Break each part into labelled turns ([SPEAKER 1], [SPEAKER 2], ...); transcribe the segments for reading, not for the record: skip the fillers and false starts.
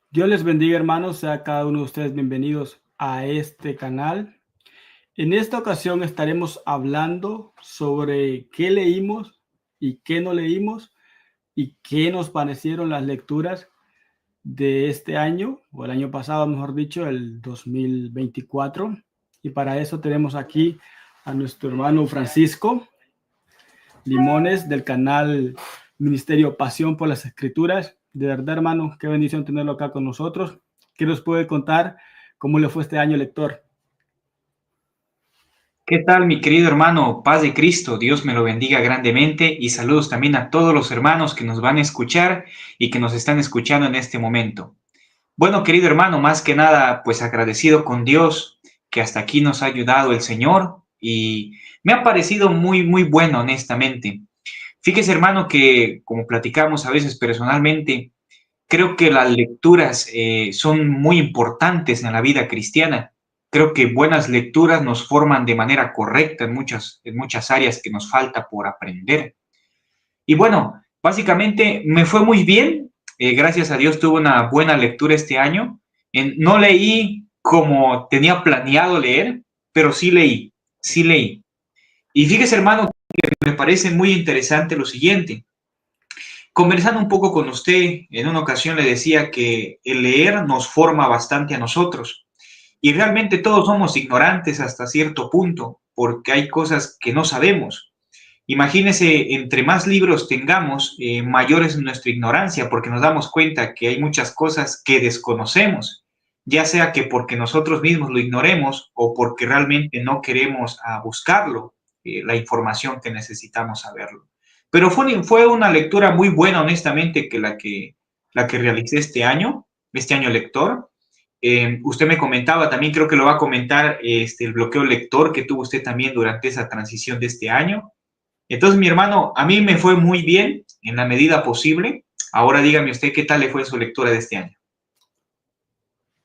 [SPEAKER 1] Dios les bendiga, hermanos, sea cada uno de ustedes bienvenidos a este canal. En esta ocasión estaremos hablando sobre qué leímos y qué no leímos y qué nos parecieron las lecturas de este año, o el año pasado, mejor dicho, el 2024. Y para eso tenemos aquí a nuestro hermano Francisco Limones del canal Ministerio Pasión por las Escrituras. De verdad, hermano, qué bendición tenerlo acá con nosotros. ¿Qué nos puede contar cómo le fue este año lector?
[SPEAKER 2] ¿Qué tal, mi querido hermano? Paz de Cristo, Dios me lo bendiga grandemente y saludos también a todos los hermanos que nos van a escuchar y que nos están escuchando en este momento. Bueno, querido hermano, más que nada, pues agradecido con Dios que hasta aquí nos ha ayudado el Señor y me ha parecido muy bueno, honestamente. Fíjese, hermano, que como platicamos a veces personalmente, creo que las lecturas son muy importantes en la vida cristiana. Creo que buenas lecturas nos forman de manera correcta en muchas áreas que nos falta por aprender. Y bueno, básicamente me fue muy bien. Gracias a Dios tuve una buena lectura este año. No leí como tenía planeado leer, pero sí leí, sí leí. Y fíjese, hermano, que me parece muy interesante lo siguiente. Conversando un poco con usted, en una ocasión le decía que el leer nos forma bastante a nosotros. Y realmente todos somos ignorantes hasta cierto punto, porque hay cosas que no sabemos. Imagínese, entre más libros tengamos, mayor es nuestra ignorancia, porque nos damos cuenta que hay muchas cosas que desconocemos, ya sea que porque nosotros mismos lo ignoremos o porque realmente no queremos buscarlo, la información que necesitamos saberlo. Pero fue una lectura muy buena, honestamente, que la que realicé este año lector. Usted me comentaba, también creo que lo va a comentar, el bloqueo lector que tuvo usted también durante esa transición de este año. Entonces, mi hermano, a mí me fue muy bien en la medida posible. Ahora dígame usted qué tal le fue su lectura de este año.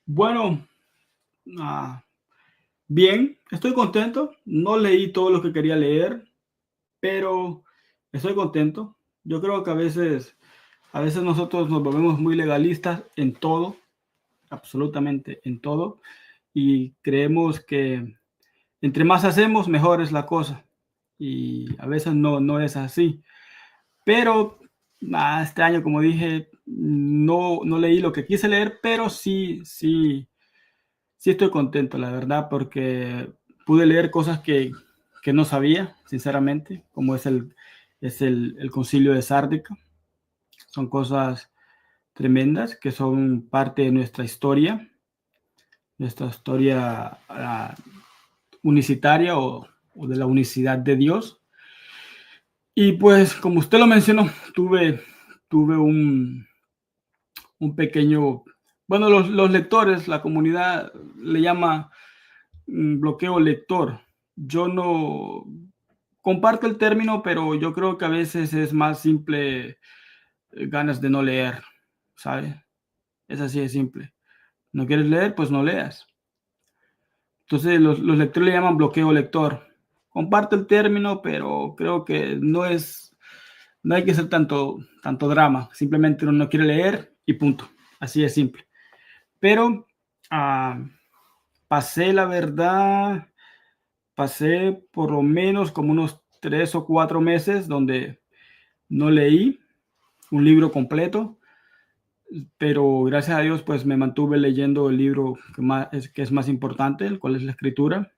[SPEAKER 1] Bueno, ah, bien, estoy contento. No leí todo lo que quería leer, pero estoy contento. Yo creo que a veces nosotros nos volvemos muy legalistas en todo, absolutamente en todo, y creemos que entre más hacemos, mejor es la cosa. Y a veces no es así. Pero este año, como dije, no leí lo que quise leer, pero sí estoy contento, la verdad, porque pude leer cosas que no sabía, sinceramente, como es el Concilio de Sárdica. Son cosas tremendas que son parte de nuestra historia unicitaria o de la unicidad de Dios. Y pues, como usted lo mencionó, tuve un pequeño, bueno, los lectores, la comunidad le llama bloqueo lector. Yo no comparto el término, pero yo creo que a veces es más simple ganas de no leer, ¿sabes? Es así de simple. No quieres leer, pues no leas. Entonces los lectores le llaman bloqueo lector. Comparto el término, pero creo que no hay que hacer tanto drama. Simplemente uno no quiere leer y punto. Así de simple. Pero ah, la verdad, pasé por lo menos como unos 3 o 4 meses donde no leí un libro completo, pero gracias a Dios pues me mantuve leyendo el libro que es más importante, el cual es la escritura.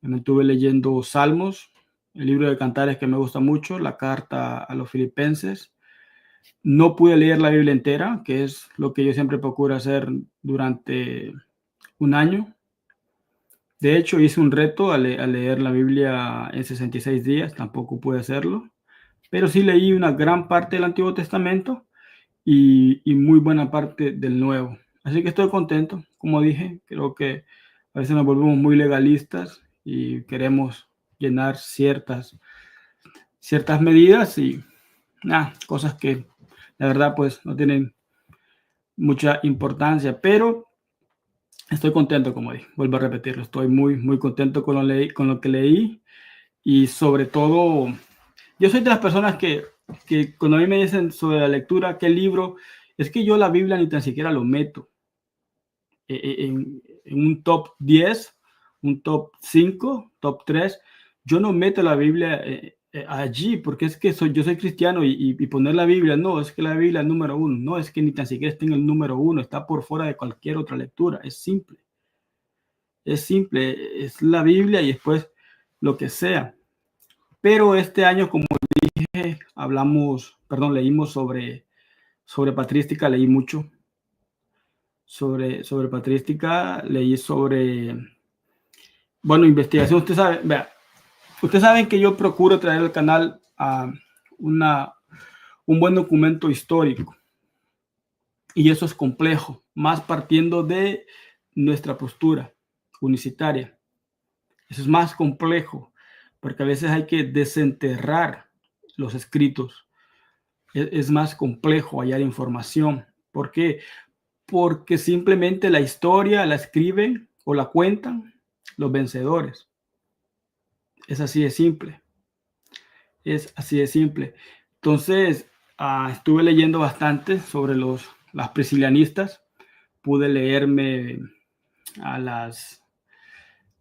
[SPEAKER 1] Me mantuve leyendo Salmos, el libro de Cantares que me gusta mucho, la carta a los Filipenses. No pude leer la Biblia entera, que es lo que yo siempre procuro hacer durante un año. De hecho, hice un reto a leer la Biblia en 66 días, tampoco pude hacerlo, pero sí leí una gran parte del Antiguo Testamento y muy buena parte del Nuevo. Así que estoy contento, como dije, creo que a veces nos volvemos muy legalistas y queremos llenar ciertas medidas y cosas que la verdad pues no tienen mucha importancia, pero estoy contento, como dije, vuelvo a repetirlo, estoy muy contento con lo que leí y sobre todo, yo soy de las personas que cuando a mí me dicen sobre la lectura, qué libro, es que yo la Biblia ni tan siquiera lo meto en un top 10, un top 5, top 3. Yo no meto la Biblia allí, porque es que yo soy cristiano y poner la Biblia, no, es que la Biblia es número 1, no, es que ni tan siquiera está en el número 1, está por fuera de cualquier otra lectura, es simple, es la Biblia y después lo que sea. Pero este año, como dije, leímos sobre patrística, leí mucho sobre patrística, leí sobre, bueno, investigación. Usted sabe, vea, ustedes saben que yo procuro traer al canal a un buen documento histórico, y eso es complejo, más partiendo de nuestra postura unicitaria. Eso es más complejo, porque a veces hay que desenterrar los escritos. Es más complejo hallar información. ¿Por qué? Porque simplemente la historia la escriben o la cuentan los vencedores. Es así de simple. Es así de simple. Entonces, estuve leyendo bastante sobre las priscilianistas. Pude leerme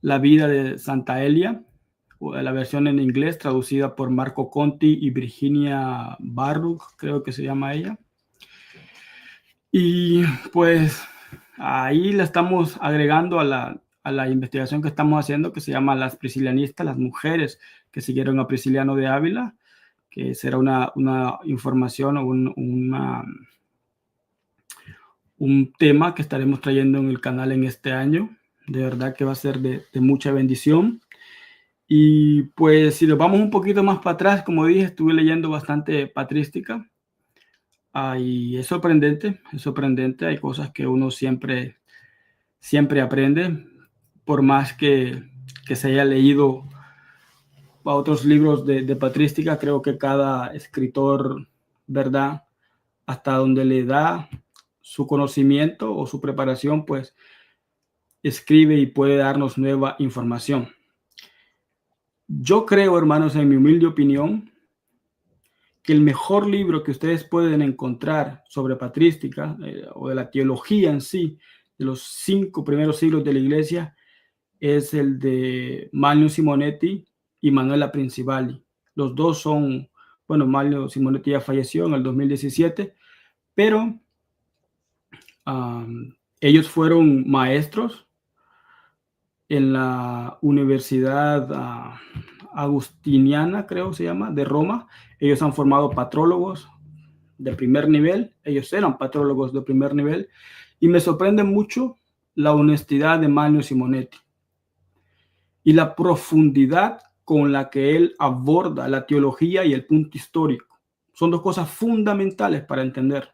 [SPEAKER 1] la vida de Santa Elia, la versión en inglés traducida por Marco Conti y Virginia Baruch, creo que se llama ella. Y pues ahí la estamos agregando a la investigación que estamos haciendo, que se llama Las Priscilianistas, las mujeres que siguieron a Prisciliano de Ávila, que será una información o un tema que estaremos trayendo en el canal en este año. De verdad que va a ser de mucha bendición. Y pues si nos vamos un poquito más para atrás, como dije, estuve leyendo bastante patrística. Y es sorprendente, hay cosas que uno siempre aprende, por más que se haya leído a otros libros de patrística. Creo que cada escritor, ¿verdad?, hasta donde le da su conocimiento o su preparación, pues escribe y puede darnos nueva información. Yo creo, hermanos, en mi humilde opinión, que el mejor libro que ustedes pueden encontrar sobre patrística o de la teología en sí, de los 5 primeros siglos de la iglesia, es el de Manlio Simonetti y Manuela Principali. Los dos son, bueno, Manlio Simonetti ya falleció en el 2017, pero ellos fueron maestros en la Universidad Agustiniana, creo se llama, de Roma. Ellos han formado patrólogos de primer nivel, ellos eran patrólogos de primer nivel, y me sorprende mucho la honestidad de Manlio Simonetti y la profundidad con la que él aborda la teología y el punto histórico. Son dos cosas fundamentales para entender.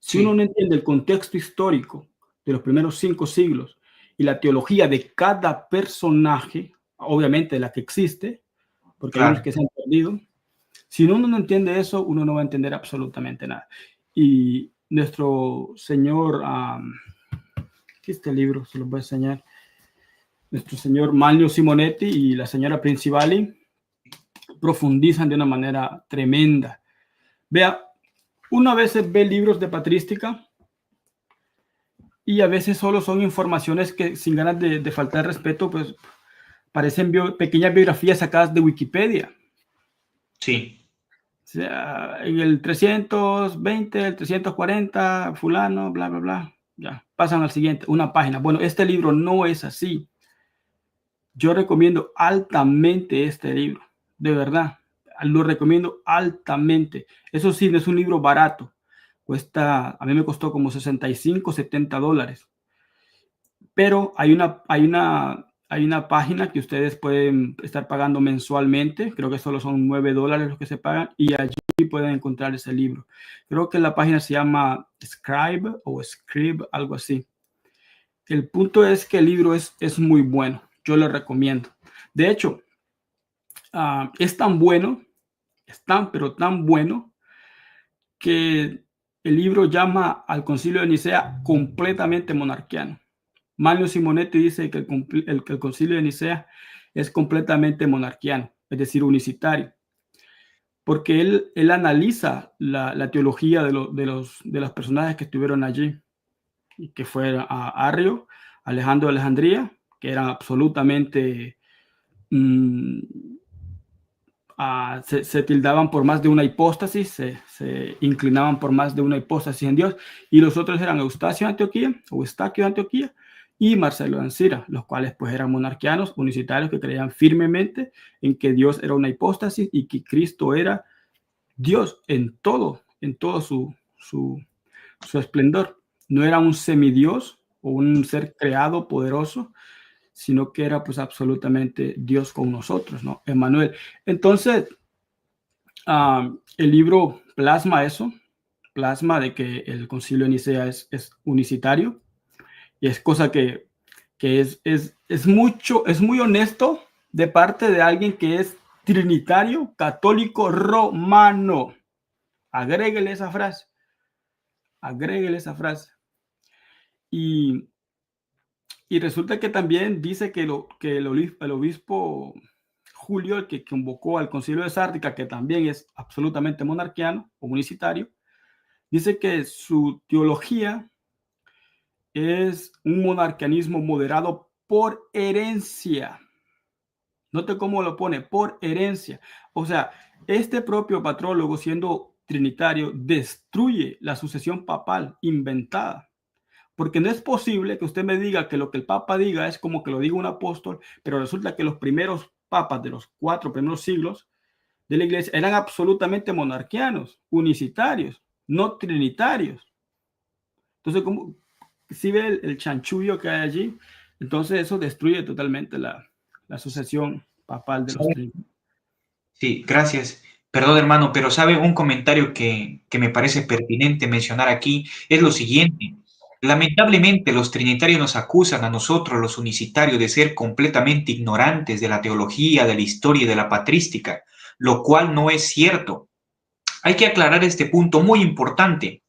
[SPEAKER 1] Si uno no entiende el contexto histórico de los primeros 5 siglos y la teología de cada personaje, obviamente la que existe, porque hay unos que se han perdido, si uno no entiende eso, uno no va a entender absolutamente nada. Y nuestro señor, aquí este libro, se lo voy a enseñar, nuestro señor Manlio Simonetti y la señora Principali profundizan de una manera tremenda. Vea, uno a veces ve libros de patrística y a veces solo son informaciones que, sin ganas de faltar respeto, pues parecen pequeñas biografías sacadas de Wikipedia.
[SPEAKER 2] Sí.
[SPEAKER 1] O sea, en el 320, el 340, fulano, bla, bla, bla. Ya, pasan al siguiente, una página. Bueno, este libro no es así. Yo recomiendo altamente este libro, de verdad. Lo recomiendo altamente. Eso sí, no es un libro barato. A mí me costó como 65, 70 dólares. Pero hay una página que ustedes pueden estar pagando mensualmente. Creo que solo son 9 dólares los que se pagan, y allí pueden encontrar ese libro. Creo que la página se llama Scribe o Scribe, algo así. El punto es que el libro es muy bueno. Yo lo recomiendo. De hecho, es tan bueno, pero tan bueno, que el libro llama al Concilio de Nicea completamente monarquiano. Manlio Simonetti dice que el Concilio de Nicea es completamente monarquiano, es decir, unicitario. porque él analiza la teología de los personajes que estuvieron allí, y que fue a Arrio, Alejandro de Alejandría, que eran absolutamente, mm, se tildaban por más de una hipóstasis, se inclinaban por más de una hipóstasis en Dios, y los otros eran Eustaquio de Antioquía, o Estaquio de Antioquía, y Marcelo de Ancira, los cuales pues eran monarquianos, unicitarios, que creían firmemente en que Dios era una hipóstasis y que Cristo era Dios en todo su esplendor. No era un semidios o un ser creado poderoso, sino que era pues absolutamente Dios con nosotros, ¿no? Emmanuel. Entonces, el libro plasma eso, plasma de que el Concilio de Nicea es unicitario, y es cosa que es muy honesto de parte de alguien que es trinitario, católico, romano. Agréguele esa frase. Agréguele esa frase. Y resulta que también dice que el obispo Julio, el que convocó al Concilio de Sárdica, que también es absolutamente monarquiano o unicitario, dice que su teología es un monarquianismo moderado por herencia. Note cómo lo pone, por herencia. O sea, este propio patrólogo, siendo trinitario, destruye la sucesión papal inventada. Porque no es posible que usted me diga que lo que el Papa diga es como que lo diga un apóstol, pero resulta que los primeros papas de los 4 primeros siglos de la iglesia eran absolutamente monarquianos, unicitarios, no trinitarios. Entonces, como si ve el chanchullo que hay allí, entonces eso destruye totalmente la sucesión papal de los trinitarios.
[SPEAKER 2] Sí, gracias. Perdón, hermano, pero sabe, un comentario que me parece pertinente mencionar aquí es lo siguiente. Lamentablemente, los trinitarios nos acusan a nosotros, los unicitarios, de ser completamente ignorantes de la teología, de la historia y de la patrística, lo cual no es cierto. Hay que aclarar este punto muy importante.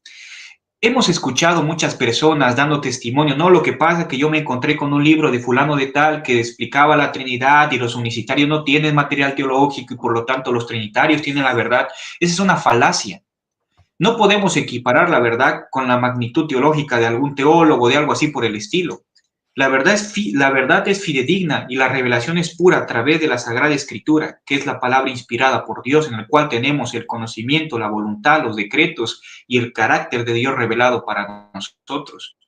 [SPEAKER 2] Hemos escuchado muchas personas dando testimonio, no, lo que pasa es que yo me encontré con un libro de fulano de tal que explicaba la Trinidad y los unicitarios no tienen material teológico y por lo tanto los trinitarios tienen la verdad. Esa es una falacia. No podemos equiparar la verdad con la magnitud teológica de algún teólogo, de algo así por el estilo. La verdad es fidedigna y la revelación es pura a través de la Sagrada Escritura, que es la palabra inspirada por Dios, en el cual tenemos el conocimiento, la voluntad, los decretos y el carácter de Dios revelado para nosotros.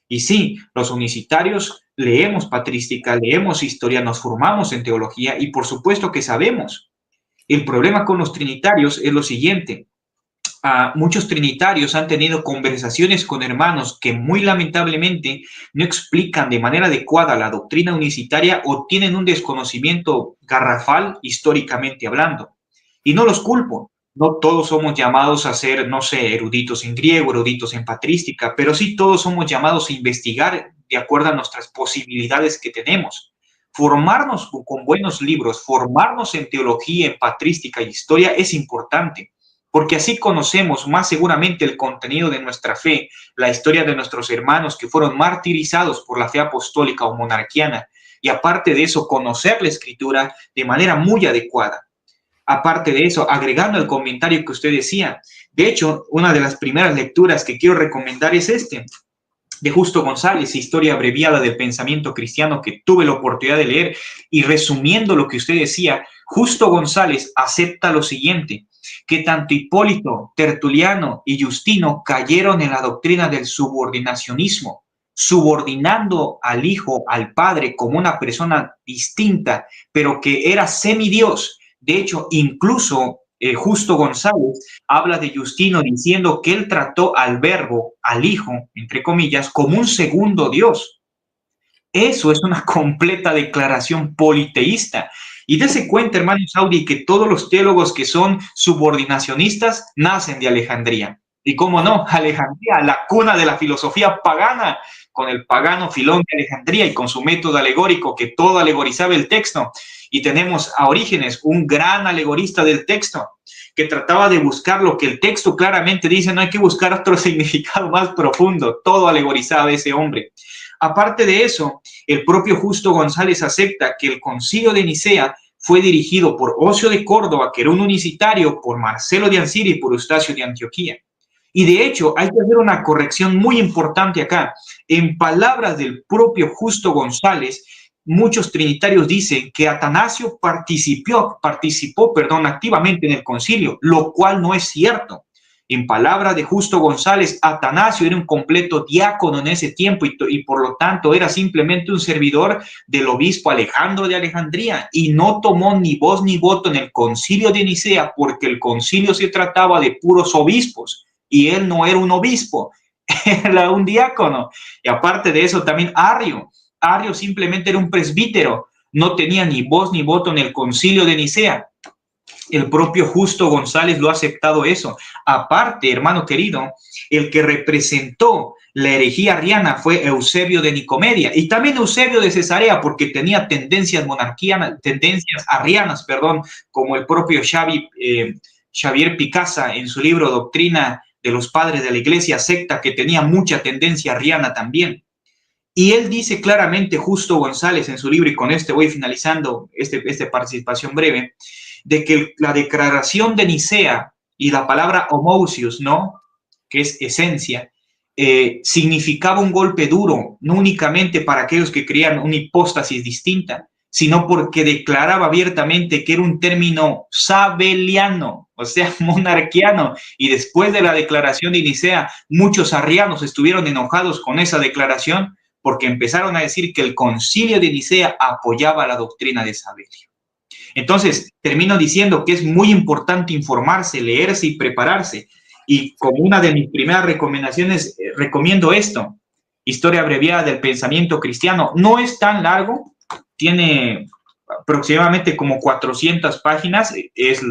[SPEAKER 2] Y sí, los unicitarios leemos patrística, leemos historia, nos formamos en teología y por supuesto que sabemos. El problema con los trinitarios es lo siguiente. Muchos trinitarios han tenido conversaciones con hermanos que muy lamentablemente no explican de manera adecuada la doctrina unicitaria o tienen un desconocimiento garrafal históricamente hablando. Y no los culpo. No todos somos llamados a ser, no sé, eruditos en griego, eruditos en patrística, pero sí todos somos llamados a investigar de acuerdo a nuestras posibilidades que tenemos. Formarnos con buenos libros, formarnos en teología, en patrística y historia es importante, porque así conocemos más seguramente el contenido de nuestra fe, la historia de nuestros hermanos que fueron martirizados por la fe apostólica o monarquiana, y aparte de eso, conocer la Escritura de manera muy adecuada. Aparte de eso, agregando el comentario que usted decía, de hecho, una de las primeras lecturas que quiero recomendar es de Justo González, Historia abreviada del pensamiento cristiano, que tuve la oportunidad de leer, y resumiendo lo que usted decía, Justo González acepta lo siguiente, que tanto Hipólito, Tertuliano y Justino cayeron en la doctrina del subordinacionismo, subordinando al Hijo, al Padre, como una persona distinta, pero que era semidios. De hecho, incluso Justo González habla de Justino diciendo que él trató al Verbo, al Hijo, entre comillas, como un segundo Dios. Eso es una completa declaración politeísta. Y dése cuenta, hermanos Audi, que todos los teólogos que son subordinacionistas nacen de Alejandría. Y cómo no, Alejandría, la cuna de la filosofía pagana, con el pagano Filón de Alejandría y con su método alegórico que todo alegorizaba el texto. Y tenemos a Orígenes, un gran alegorista del texto, que trataba de buscar lo que el texto claramente dice, no hay que buscar otro significado más profundo, todo alegorizaba ese hombre. Aparte de eso, el propio Justo González acepta que el Concilio de Nicea fue dirigido por Ocio de Córdoba, que era un unicitario, por Marcelo de Ancira y por Eustacio de Antioquía. Y de hecho, hay que hacer una corrección muy importante acá. En palabras del propio Justo González, muchos trinitarios dicen que Atanasio participó, activamente en el concilio, lo cual no es cierto. En palabras de Justo González, Atanasio era un completo diácono en ese tiempo y por lo tanto era simplemente un servidor del obispo Alejandro de Alejandría y no tomó ni voz ni voto en el concilio de Nicea porque el concilio se trataba de puros obispos y él no era un obispo, era un diácono. Y aparte de eso también Arrio simplemente era un presbítero, no tenía ni voz ni voto en el concilio de Nicea. El propio Justo González lo ha aceptado eso. Aparte, hermano querido, el que representó la herejía arriana fue Eusebio de Nicomedia y también Eusebio de Cesarea porque tenía tendencias arrianas, como el propio Xavier Picasa en su libro Doctrina de los Padres de la Iglesia, secta que tenía mucha tendencia arriana también. Y él dice claramente, Justo González en su libro, y con este voy finalizando esta participación breve, de que la declaración de Nicea y la palabra homousios, ¿no? Que es esencia, significaba un golpe duro, no únicamente para aquellos que creían una hipóstasis distinta, sino porque declaraba abiertamente que era un término sabeliano, o sea, monarquiano. Y después de la declaración de Nicea, muchos arrianos estuvieron enojados con esa declaración porque empezaron a decir que el concilio de Nicea apoyaba la doctrina de Sabelio. Entonces, termino diciendo que es muy importante informarse, leerse y prepararse. Y como una de mis primeras recomendaciones, recomiendo esto, Historia abreviada del pensamiento cristiano. No es tan largo, tiene aproximadamente como 400 páginas,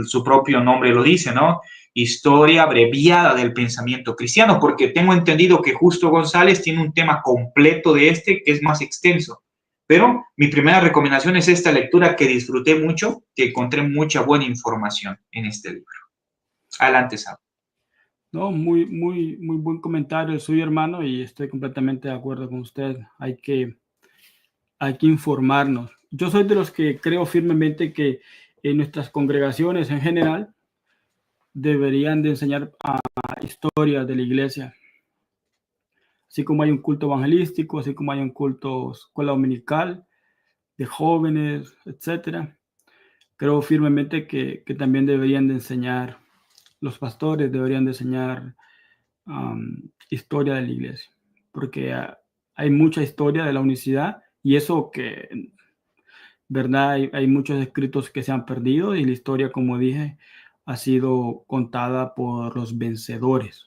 [SPEAKER 2] su propio nombre lo dice, ¿no? Historia abreviada del pensamiento cristiano, porque tengo entendido que Justo González tiene un tema completo de que es más extenso. Pero mi primera recomendación es esta lectura que disfruté mucho, que encontré mucha buena información en este libro. Adelante, Sam.
[SPEAKER 1] No, muy buen comentario suyo, hermano, y estoy completamente de acuerdo con usted. Hay que informarnos. Yo soy de los que creo firmemente que en nuestras congregaciones en general deberían de enseñar historia de la iglesia. Así como hay un culto evangelístico, así como hay un culto escuela dominical de jóvenes, etcétera. Creo firmemente que también deberían de enseñar, los pastores deberían de enseñar historia de la iglesia, porque hay mucha historia de la unicidad y eso que, ¿verdad? Hay muchos escritos que se han perdido y la historia, como dije, ha sido contada por los vencedores.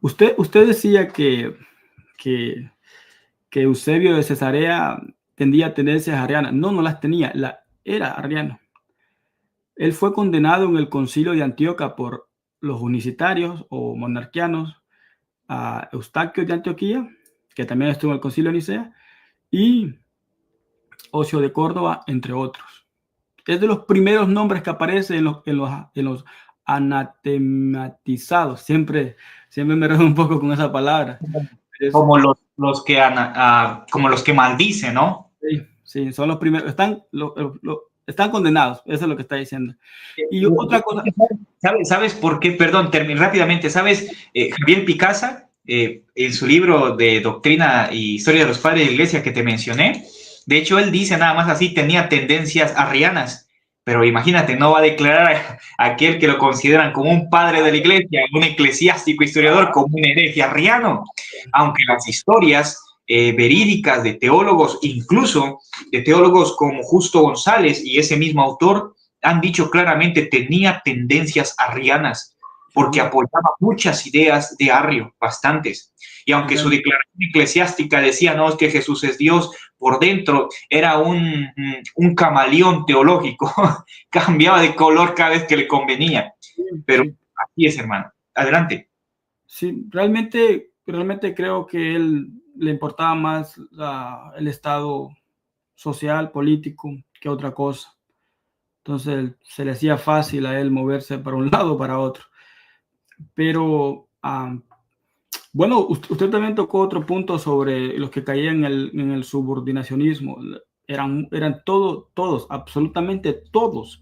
[SPEAKER 1] Usted decía que Eusebio de Cesarea tenía tendencias arrianas. No las tenía, era arriano. Él fue condenado en el concilio de Antioquía por los unicitarios o monarquianos, a Eustaquio de Antioquía, que también estuvo en el concilio de Nicea, y Ocio de Córdoba, entre otros. Es de los primeros nombres que aparecen en los anatematizados. Siempre me reúno un poco con esa palabra.
[SPEAKER 2] Como los que maldicen, ¿no?
[SPEAKER 1] Sí, son los primeros. Están condenados, eso es lo que está diciendo. Y otra cosa.
[SPEAKER 2] ¿Sabes por qué? Perdón, rápidamente. ¿Sabes? Javier Picasa, en su libro de Doctrina y Historia de los Padres de la Iglesia que te mencioné, de hecho, él dice nada más así, tenía tendencias arrianas. Pero imagínate, no va a declarar a aquel que lo consideran como un padre de la iglesia, un eclesiástico historiador, como un hereje arriano, aunque las historias verídicas de teólogos, incluso de teólogos como Justo González y ese mismo autor, han dicho claramente tenía tendencias arrianas, porque apoyaba muchas ideas de Arrio, bastantes. Y aunque su declaración eclesiástica decía, no, es que Jesús es Dios, por dentro era un camaleón teológico, cambiaba de color cada vez que le convenía. Pero así es, hermano. Adelante.
[SPEAKER 1] Sí, realmente creo que él le importaba más el estado social, político, que otra cosa. Entonces se le hacía fácil a él moverse para un lado o para otro. Pero bueno, usted también tocó otro punto sobre los que caían en el subordinacionismo. eran todos, absolutamente todos,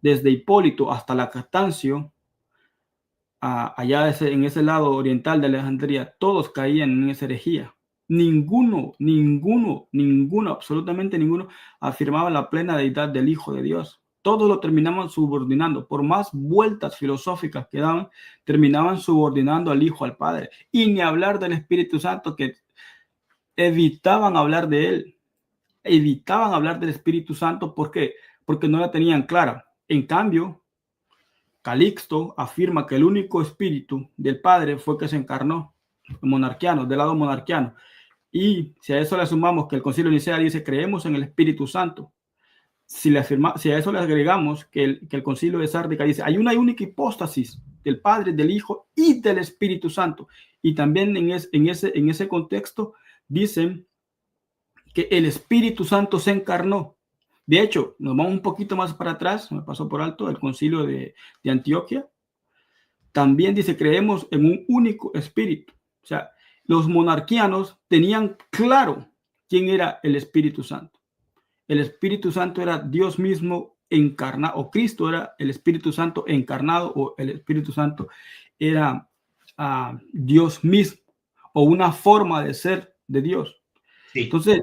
[SPEAKER 1] desde Hipólito hasta Lactancio, allá en ese lado oriental de Alejandría, todos caían en esa herejía. Ninguno, absolutamente ninguno afirmaba la plena deidad del Hijo de Dios. Todos lo terminaban subordinando. Por más vueltas filosóficas que daban, terminaban subordinando al Hijo al Padre. Y ni hablar del Espíritu Santo, que evitaban hablar de él. Evitaban hablar del Espíritu Santo. ¿Por qué? Porque no la tenían clara. En cambio, Calixto afirma que el único espíritu del Padre fue que se encarnó, monarquiano, del lado monarquiano. Y si a eso le sumamos que el Concilio de Nicea dice creemos en el Espíritu Santo, si a eso le agregamos que el Concilio de Sárdica dice hay una única hipóstasis del Padre, del Hijo y del Espíritu Santo, y también en ese contexto dicen que el Espíritu Santo se encarnó. De hecho, nos vamos un poquito más para atrás, me pasó por alto el Concilio de Antioquia, también dice creemos en un único espíritu. O sea, los monarquianos tenían claro quién era el Espíritu Santo. El Espíritu Santo era Dios mismo encarnado, o Cristo era el Espíritu Santo encarnado, o el Espíritu Santo era Dios mismo, o una forma de ser de Dios.
[SPEAKER 2] Sí.
[SPEAKER 1] Entonces,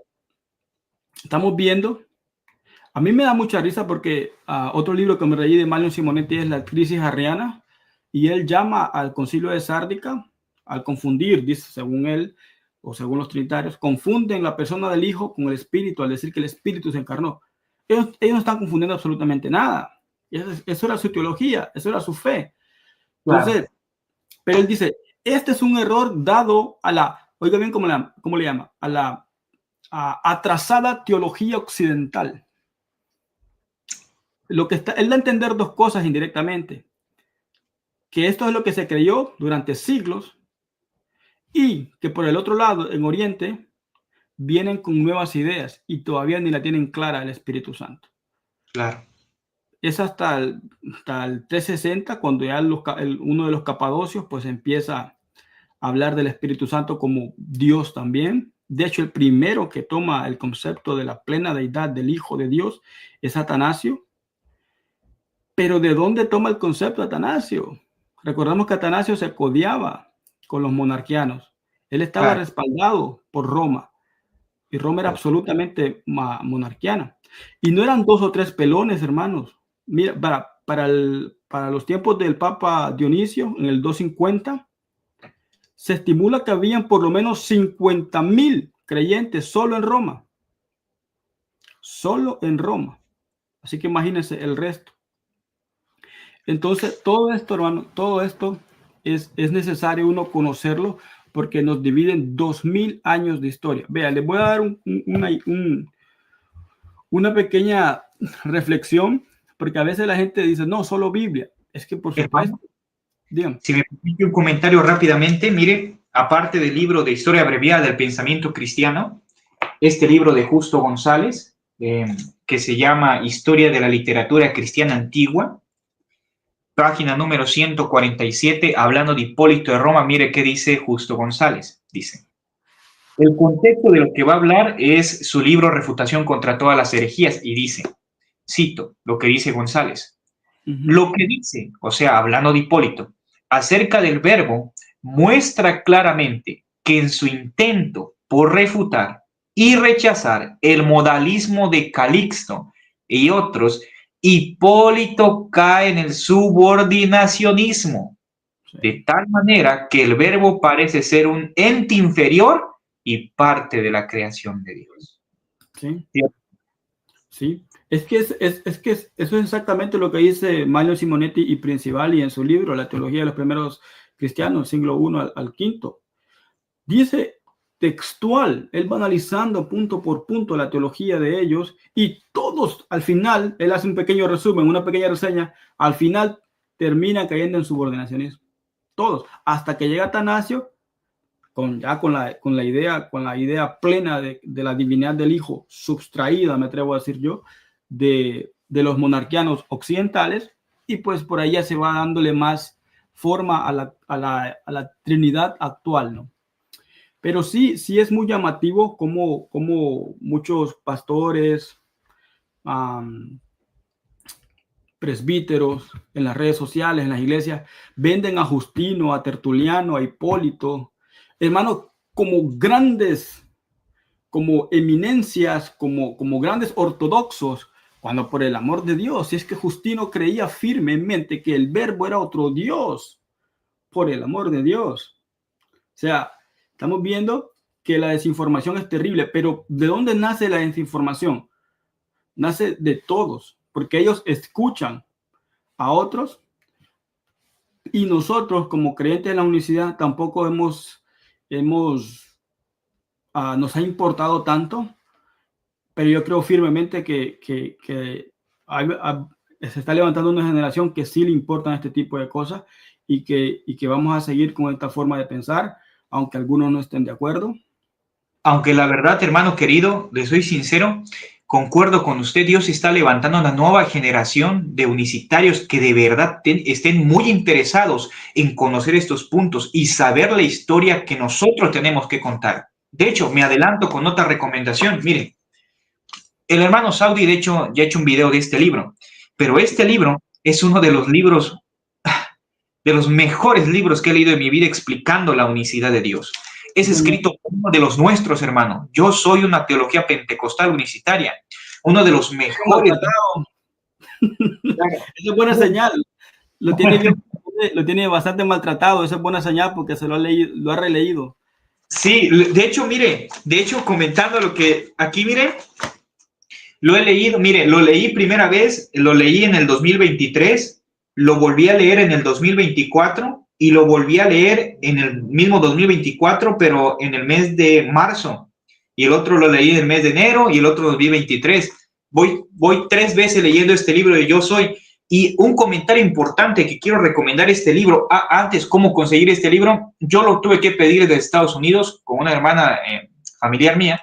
[SPEAKER 1] estamos viendo, a mí me da mucha risa porque otro libro que me reí de Mario Simonetti es La crisis arriana, y él llama al Concilio de Sárdica, al confundir, dice, según él, o según los trinitarios, confunden la persona del Hijo con el Espíritu al decir que el Espíritu se encarnó. Ellos no están confundiendo absolutamente nada. Eso era su teología, eso era su fe. Entonces, claro. Pero él dice, este es un error dado a la, oiga bien cómo le llama, a la atrasada teología occidental. Él da a entender dos cosas indirectamente. Que esto es lo que se creyó durante siglos y que por el otro lado, en Oriente, vienen con nuevas ideas y todavía ni la tienen clara el Espíritu Santo.
[SPEAKER 2] Claro.
[SPEAKER 1] Es hasta el 360 cuando ya uno de los capadocios pues empieza a hablar del Espíritu Santo como Dios también. De hecho, el primero que toma el concepto de la plena deidad del Hijo de Dios es Atanasio. Pero ¿de dónde toma el concepto Atanasio? Recordamos que Atanasio se codeaba con los monarquianos. Él estaba respaldado por Roma. Y Roma era absolutamente monarquiana. Y no eran 2 o 3 pelones, hermanos. Mira, para los tiempos del Papa Dionisio, en el 250, se estimula que habían por lo menos 50,000 creyentes solo en Roma. Solo en Roma. Así que imagínense el resto. Entonces, todo esto, hermano, todo esto es necesario uno conocerlo porque nos dividen 2000 años de historia. Vea, les voy a dar una pequeña reflexión, porque a veces la gente dice, no, solo Biblia. Es que por supuesto, dígame.
[SPEAKER 2] Si me permite un comentario rápidamente, mire, aparte del libro de Historia Abreviada del Pensamiento Cristiano, este libro de Justo González, que se llama Historia de la Literatura Cristiana Antigua, página número 147, hablando de Hipólito de Roma, mire qué dice Justo González. Dice, el contexto de lo que va a hablar es su libro Refutación contra todas las herejías, y dice, cito lo que dice González, lo que dice, o sea, hablando de Hipólito, acerca del verbo, muestra claramente que en su intento por refutar y rechazar el modalismo de Calixto y otros, Hipólito cae en el subordinacionismo, de tal manera que el verbo parece ser un ente inferior y parte de la creación de Dios.
[SPEAKER 1] Sí. Sí. Es que eso es exactamente lo que dice Mario Simonetti y Principali en su libro, La teología de los primeros cristianos, siglo I al V. Dice textual, él va analizando punto por punto la teología de ellos y todos al final, él hace un pequeño resumen, una pequeña reseña, al final terminan cayendo en subordinacionismo. Todos, hasta que llega Atanasio, con la idea plena de la divinidad del Hijo, sustraída, me atrevo a decir yo, de los monarquianos occidentales, y pues por ahí ya se va dándole más forma a la Trinidad actual, ¿no? Pero sí es muy llamativo como muchos pastores, presbíteros en las redes sociales, en las iglesias, venden a Justino, a Tertuliano, a Hipólito, hermano, como grandes, como eminencias, como grandes ortodoxos, cuando por el amor de Dios, si es que Justino creía firmemente que el verbo era otro Dios, por el amor de Dios. O sea, estamos viendo que la desinformación es terrible, pero ¿de dónde nace la desinformación? Nace de todos, porque ellos escuchan a otros y nosotros como creyentes de la unicidad tampoco nos ha importado tanto, pero yo creo firmemente que se está levantando una generación que sí le importan este tipo de cosas y que vamos a seguir con esta forma de pensar, aunque algunos no estén de acuerdo.
[SPEAKER 2] Aunque la verdad, hermano querido, le soy sincero, concuerdo con usted, Dios está levantando una nueva generación de unicitarios que de verdad estén muy interesados en conocer estos puntos y saber la historia que nosotros tenemos que contar. De hecho, me adelanto con otra recomendación. Mire, el hermano Saudi, de hecho, ya ha hecho un video de este libro, pero este libro es uno de los libros, de los mejores libros que he leído en mi vida explicando la unicidad de Dios. Es escrito por uno de los nuestros, hermano. Yo soy una teología pentecostal unicitaria, uno de los mejores.
[SPEAKER 1] Esa es buena señal. Lo tiene bastante maltratado. Esa es buena señal porque se lo ha leído, lo ha releído.
[SPEAKER 2] Sí, de hecho, mire, de hecho, comentando lo que aquí, mire, lo he leído, mire, lo leí primera vez, lo leí en el 2023, lo volví a leer en el 2024 y lo volví a leer en el mismo 2024, pero en el mes de marzo. Y el otro lo leí en el mes de enero y el otro 2023. Voy 3 veces leyendo este libro de Yo Soy. Y un comentario importante que quiero recomendar este libro, antes, cómo conseguir este libro, yo lo tuve que pedir de Estados Unidos con una hermana familiar mía,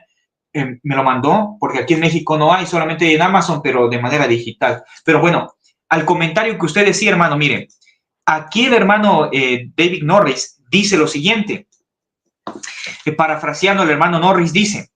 [SPEAKER 2] me lo mandó, porque aquí en México no hay, solamente en Amazon, pero de manera digital. Pero bueno, al comentario que usted decía, hermano, mire, aquí el hermano David Norris dice lo siguiente, parafraseando al hermano Norris, dice,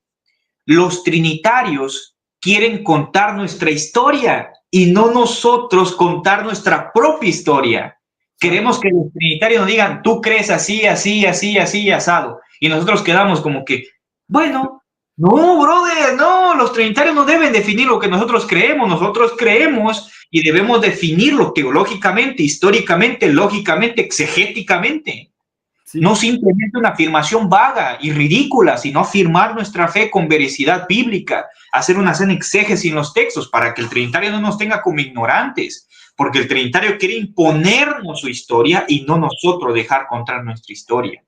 [SPEAKER 2] los trinitarios quieren contar nuestra historia y no nosotros contar nuestra propia historia. Queremos que los trinitarios nos digan, tú crees así, así, así, así, asado. Y nosotros quedamos como que, bueno, no, brother, no, los trinitarios no deben definir lo que nosotros creemos y debemos definirlo teológicamente, históricamente, lógicamente, exegéticamente.
[SPEAKER 1] Sí.
[SPEAKER 2] No simplemente una afirmación vaga y ridícula, sino afirmar nuestra fe con veracidad bíblica, hacer una sana exégesis en los textos para que el trinitario no nos tenga como ignorantes, porque el trinitario quiere imponernos su historia y no nosotros dejar contar nuestra historia.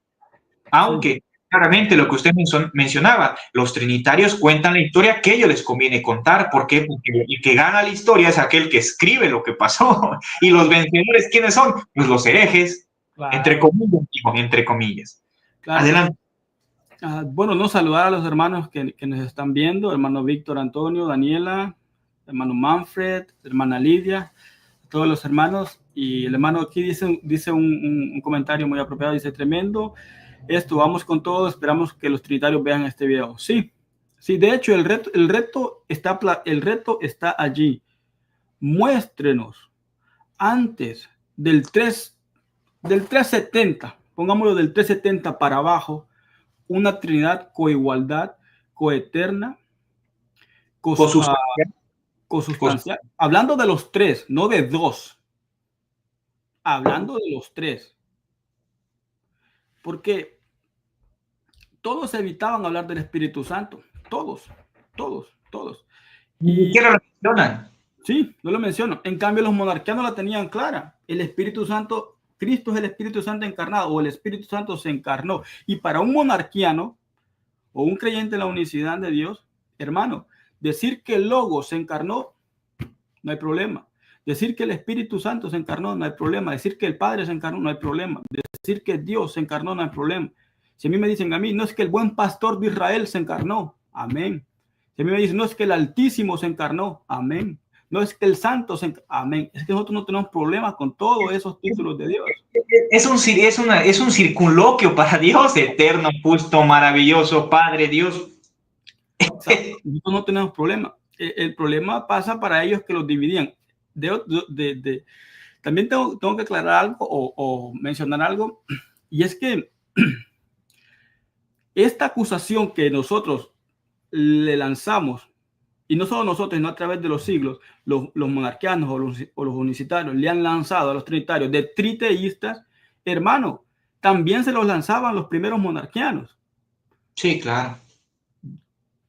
[SPEAKER 2] Aunque claramente lo que usted mencionaba, los trinitarios cuentan la historia que a ellos les conviene contar. ¿Por qué? Porque el que gana la historia es aquel que escribe lo que pasó. ¿Y los vencedores quiénes son? Pues los herejes,
[SPEAKER 1] Claro.
[SPEAKER 2] entre comillas.
[SPEAKER 1] Claro.
[SPEAKER 2] Adelante.
[SPEAKER 1] Bueno, no saludar a los hermanos que nos están viendo, hermano Víctor Antonio, Daniela, hermano Manfred, hermana Lidia, todos los hermanos. Y el hermano aquí dice un comentario muy apropiado, dice, tremendo esto, vamos con todo, esperamos que los trinitarios vean este video. Sí, de hecho el reto está allí. Muéstrenos antes del 370, pongámoslo del 370 para abajo, una Trinidad coigualdad, coeterna, cosustancial. Hablando de los tres, no de dos. Hablando de los tres. Porque todos evitaban hablar del Espíritu Santo. Todos.
[SPEAKER 2] Ni siquiera lo mencionan.
[SPEAKER 1] Sí, no lo menciono. En cambio, los monarquianos la tenían clara. El Espíritu Santo, Cristo es el Espíritu Santo encarnado, o el Espíritu Santo se encarnó. Y para un monarquiano o un creyente en la unicidad de Dios, hermano, decir que el Logos se encarnó, no hay problema. Decir que el Espíritu Santo se encarnó, no hay problema. Decir que el Padre se encarnó, no hay problema. Decir que Dios se encarnó, no hay problema. Si a mí me dicen a mí, no es que el buen pastor de Israel se encarnó, amén. Si a mí me dicen, no es que el Altísimo se encarnó, amén. No es que el santo, amén, es que nosotros no tenemos problemas con todos esos títulos de Dios.
[SPEAKER 2] Es un circunloquio para Dios, eterno, justo, maravilloso, Padre, Dios.
[SPEAKER 1] Exacto. Nosotros no tenemos problema. El problema pasa para ellos que los dividían. También tengo que aclarar algo o mencionar algo, y es que esta acusación que nosotros le lanzamos, y no solo nosotros, sino a través de los siglos, los monarquianos o los unicitarios le han lanzado a los trinitarios de triteístas, hermano, también se los lanzaban los primeros monarquianos.
[SPEAKER 2] Sí, claro.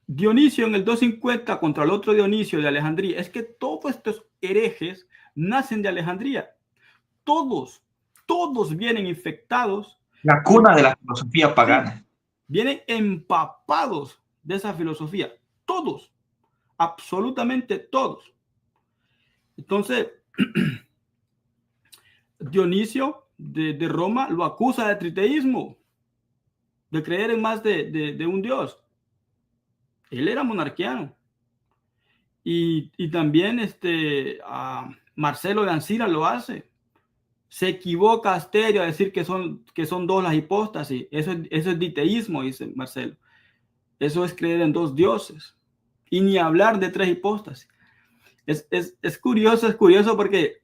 [SPEAKER 1] Dionisio en el 250 contra el otro Dionisio de Alejandría. Es que todos estos herejes nacen de Alejandría. Todos vienen infectados.
[SPEAKER 2] La cuna de la filosofía pagana.
[SPEAKER 1] Vienen empapados de esa filosofía. Todos. Absolutamente todos. Entonces, Dionisio de Roma lo acusa de triteísmo, de creer en más de un dios. Él era monarquiano. Y también Marcelo de Ancira lo hace. Se equivoca Asterio a decir que son dos las hipóstasis. Eso es diteísmo, dice Marcelo. Eso es creer en dos dioses. Y ni hablar de tres hipóstasis. Es curioso porque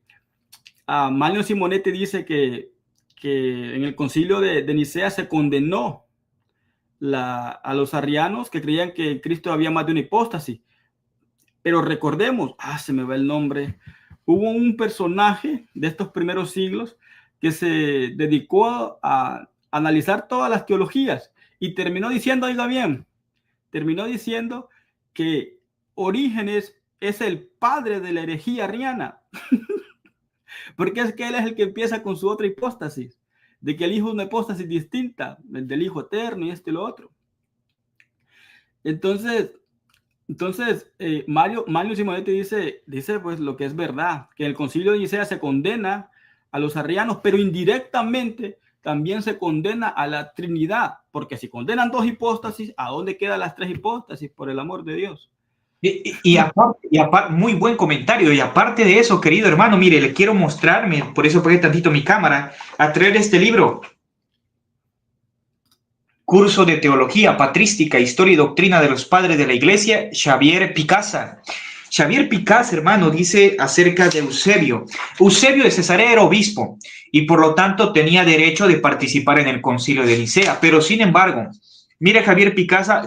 [SPEAKER 1] Manlio Simonetti dice que en el concilio de Nicea se condenó a los arrianos que creían que en Cristo había más de una hipóstasis. Pero recordemos, se me va el nombre, hubo un personaje de estos primeros siglos que se dedicó a analizar todas las teologías y terminó diciendo, oiga bien, que Orígenes es el padre de la herejía arriana. Porque es que él es el que empieza con su otra hipóstasis, de que el Hijo es una hipóstasis distinta, el del Hijo eterno y lo otro. Entonces Manlio Simonetti dice pues lo que es verdad, que en el concilio de Nicea se condena a los arrianos, pero indirectamente también se condena a la Trinidad, porque si condenan dos hipóstasis, ¿a dónde quedan las tres hipóstasis? Por el amor de Dios.
[SPEAKER 2] Y aparte, muy buen comentario. Y aparte de eso, querido hermano, mire, le quiero mostrarme, por eso pegué tantito mi cámara, a traer este libro. Curso de Teología Patrística, Historia y Doctrina de los Padres de la Iglesia, Xavier Picasa. Xavier Picasa, hermano, dice acerca de Eusebio. Eusebio de Cesarea era obispo y por lo tanto tenía derecho de participar en el concilio de Nicea, pero sin embargo, mire Xavier Picasa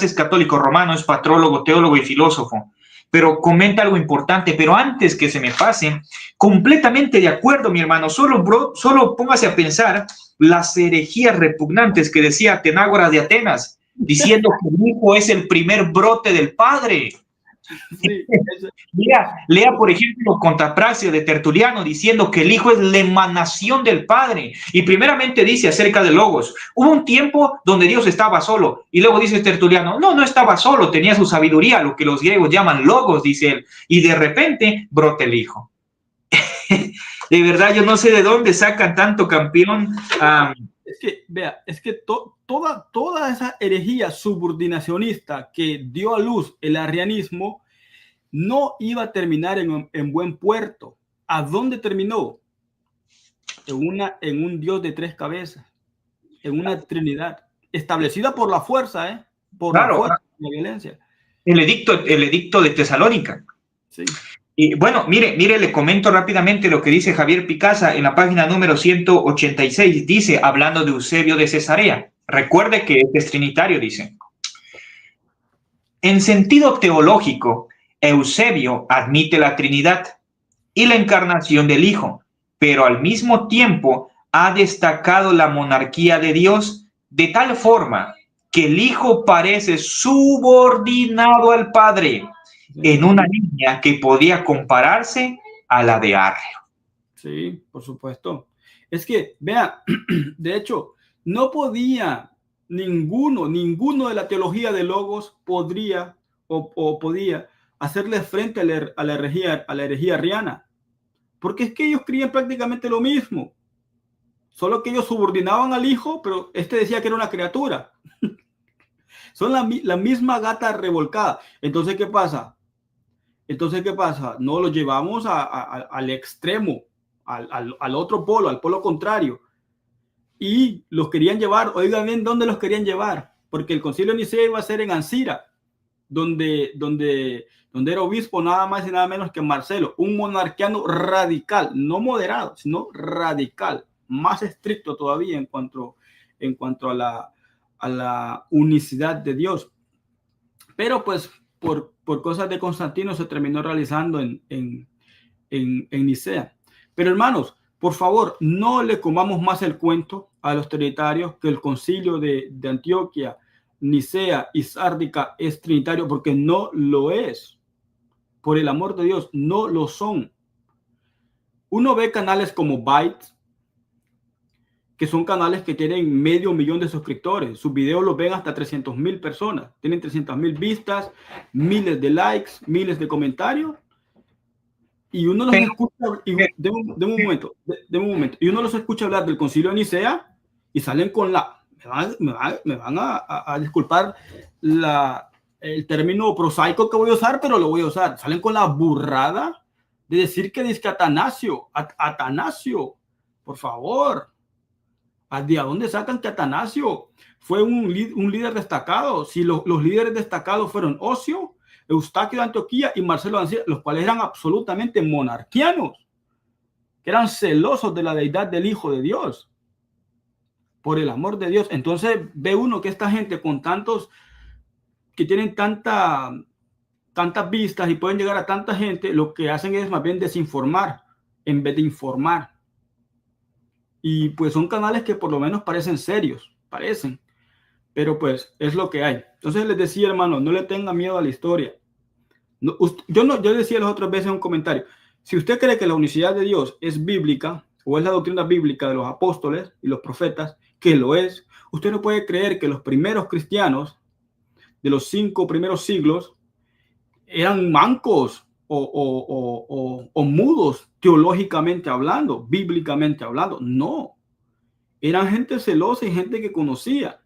[SPEAKER 2] es católico romano, es patrólogo, teólogo y filósofo, pero comenta algo importante, pero antes que se me pase, completamente de acuerdo, mi hermano, solo póngase a pensar las herejías repugnantes que decía Atenágoras de Atenas, diciendo que el hijo es el primer brote del padre. Sí, lea, por ejemplo, Contrapraxia de Tertuliano diciendo que el Hijo es la emanación del Padre. Y primeramente dice acerca de Logos. Hubo un tiempo donde Dios estaba solo. Y luego dice Tertuliano, no estaba solo, tenía su sabiduría, lo que los griegos llaman Logos, dice él. Y de repente brota el Hijo. De verdad, yo no sé de dónde sacan tanto campeón.
[SPEAKER 1] Es que, vea, es que toda esa herejía subordinacionista que dio a luz el arrianismo no iba a terminar en buen puerto. ¿A dónde terminó? En un Dios de tres cabezas, en una Trinidad, establecida por la fuerza, por la fuerza de la violencia.
[SPEAKER 2] El edicto de Tesalónica.
[SPEAKER 1] Sí.
[SPEAKER 2] Y bueno, mire, le comento rápidamente lo que dice Xavier Picasa en la página número 186. Dice, hablando de Eusebio de Cesarea, recuerde que es trinitario, dice. En sentido teológico, Eusebio admite la Trinidad y la encarnación del Hijo, pero al mismo tiempo ha destacado la monarquía de Dios de tal forma que el Hijo parece subordinado al Padre, en una línea que podía compararse a la de Arrio.
[SPEAKER 1] Sí, por supuesto. Es que, vea, de hecho, no podía ninguno de la teología de Logos podía hacerle frente a la herejía arriana. Porque es que ellos creían prácticamente lo mismo. Solo que ellos subordinaban al Hijo, pero decía que era una criatura. Son la misma gata revolcada. Entonces, ¿qué pasa? Entonces, ¿qué pasa? No lo llevamos al extremo, al otro polo, al polo contrario. Y los querían llevar, oigan bien, ¿dónde los querían llevar? Porque el concilio de Nicea iba a ser en Ancira, donde era obispo nada más y nada menos que Marcelo, un monarquiano radical, no moderado, sino radical, más estricto todavía en cuanto a la unicidad de Dios. Pero pues por cosas de Constantino se terminó realizando en Nicea. Pero hermanos, por favor, no le comamos más el cuento a los trinitarios que el concilio de Antioquia, Nicea y Sárdica es trinitario, porque no lo es. Por el amor de Dios, no lo son. Uno ve canales como Bytes, que son canales que tienen 500,000 de suscriptores. Sus videos los ven hasta 300,000 personas. Tienen 300,000 vistas, miles de likes, miles de comentarios. Y uno los escucha, de un momento, y uno los escucha hablar del concilio de Nicea y salen con me van a disculpar el término prosaico que voy a usar, pero lo voy a usar. Salen con la burrada de decir que dice que Atanasio, por favor. ¿De dónde sacan que Atanasio fue un líder destacado? Si los líderes destacados fueron Ocio, Eustaquio de Antioquía y Marcelo de Ancira, los cuales eran absolutamente monarquianos, que eran celosos de la deidad del Hijo de Dios, por el amor de Dios. Entonces ve uno que esta gente con tantos, que tienen tantas vistas y pueden llegar a tanta gente, lo que hacen es más bien desinformar en vez de informar. Y pues son canales que por lo menos parecen serios, pero pues es lo que hay. Entonces les decía, hermano, no le tenga miedo a la historia. Yo decía las otras veces en un comentario, si usted cree que la unicidad de Dios es bíblica o es la doctrina bíblica de los apóstoles y los profetas, que lo es, usted no puede creer que los primeros cristianos de los 5 primeros siglos eran mancos o mudos teológicamente hablando, bíblicamente hablando. No, eran gente celosa y gente que conocía.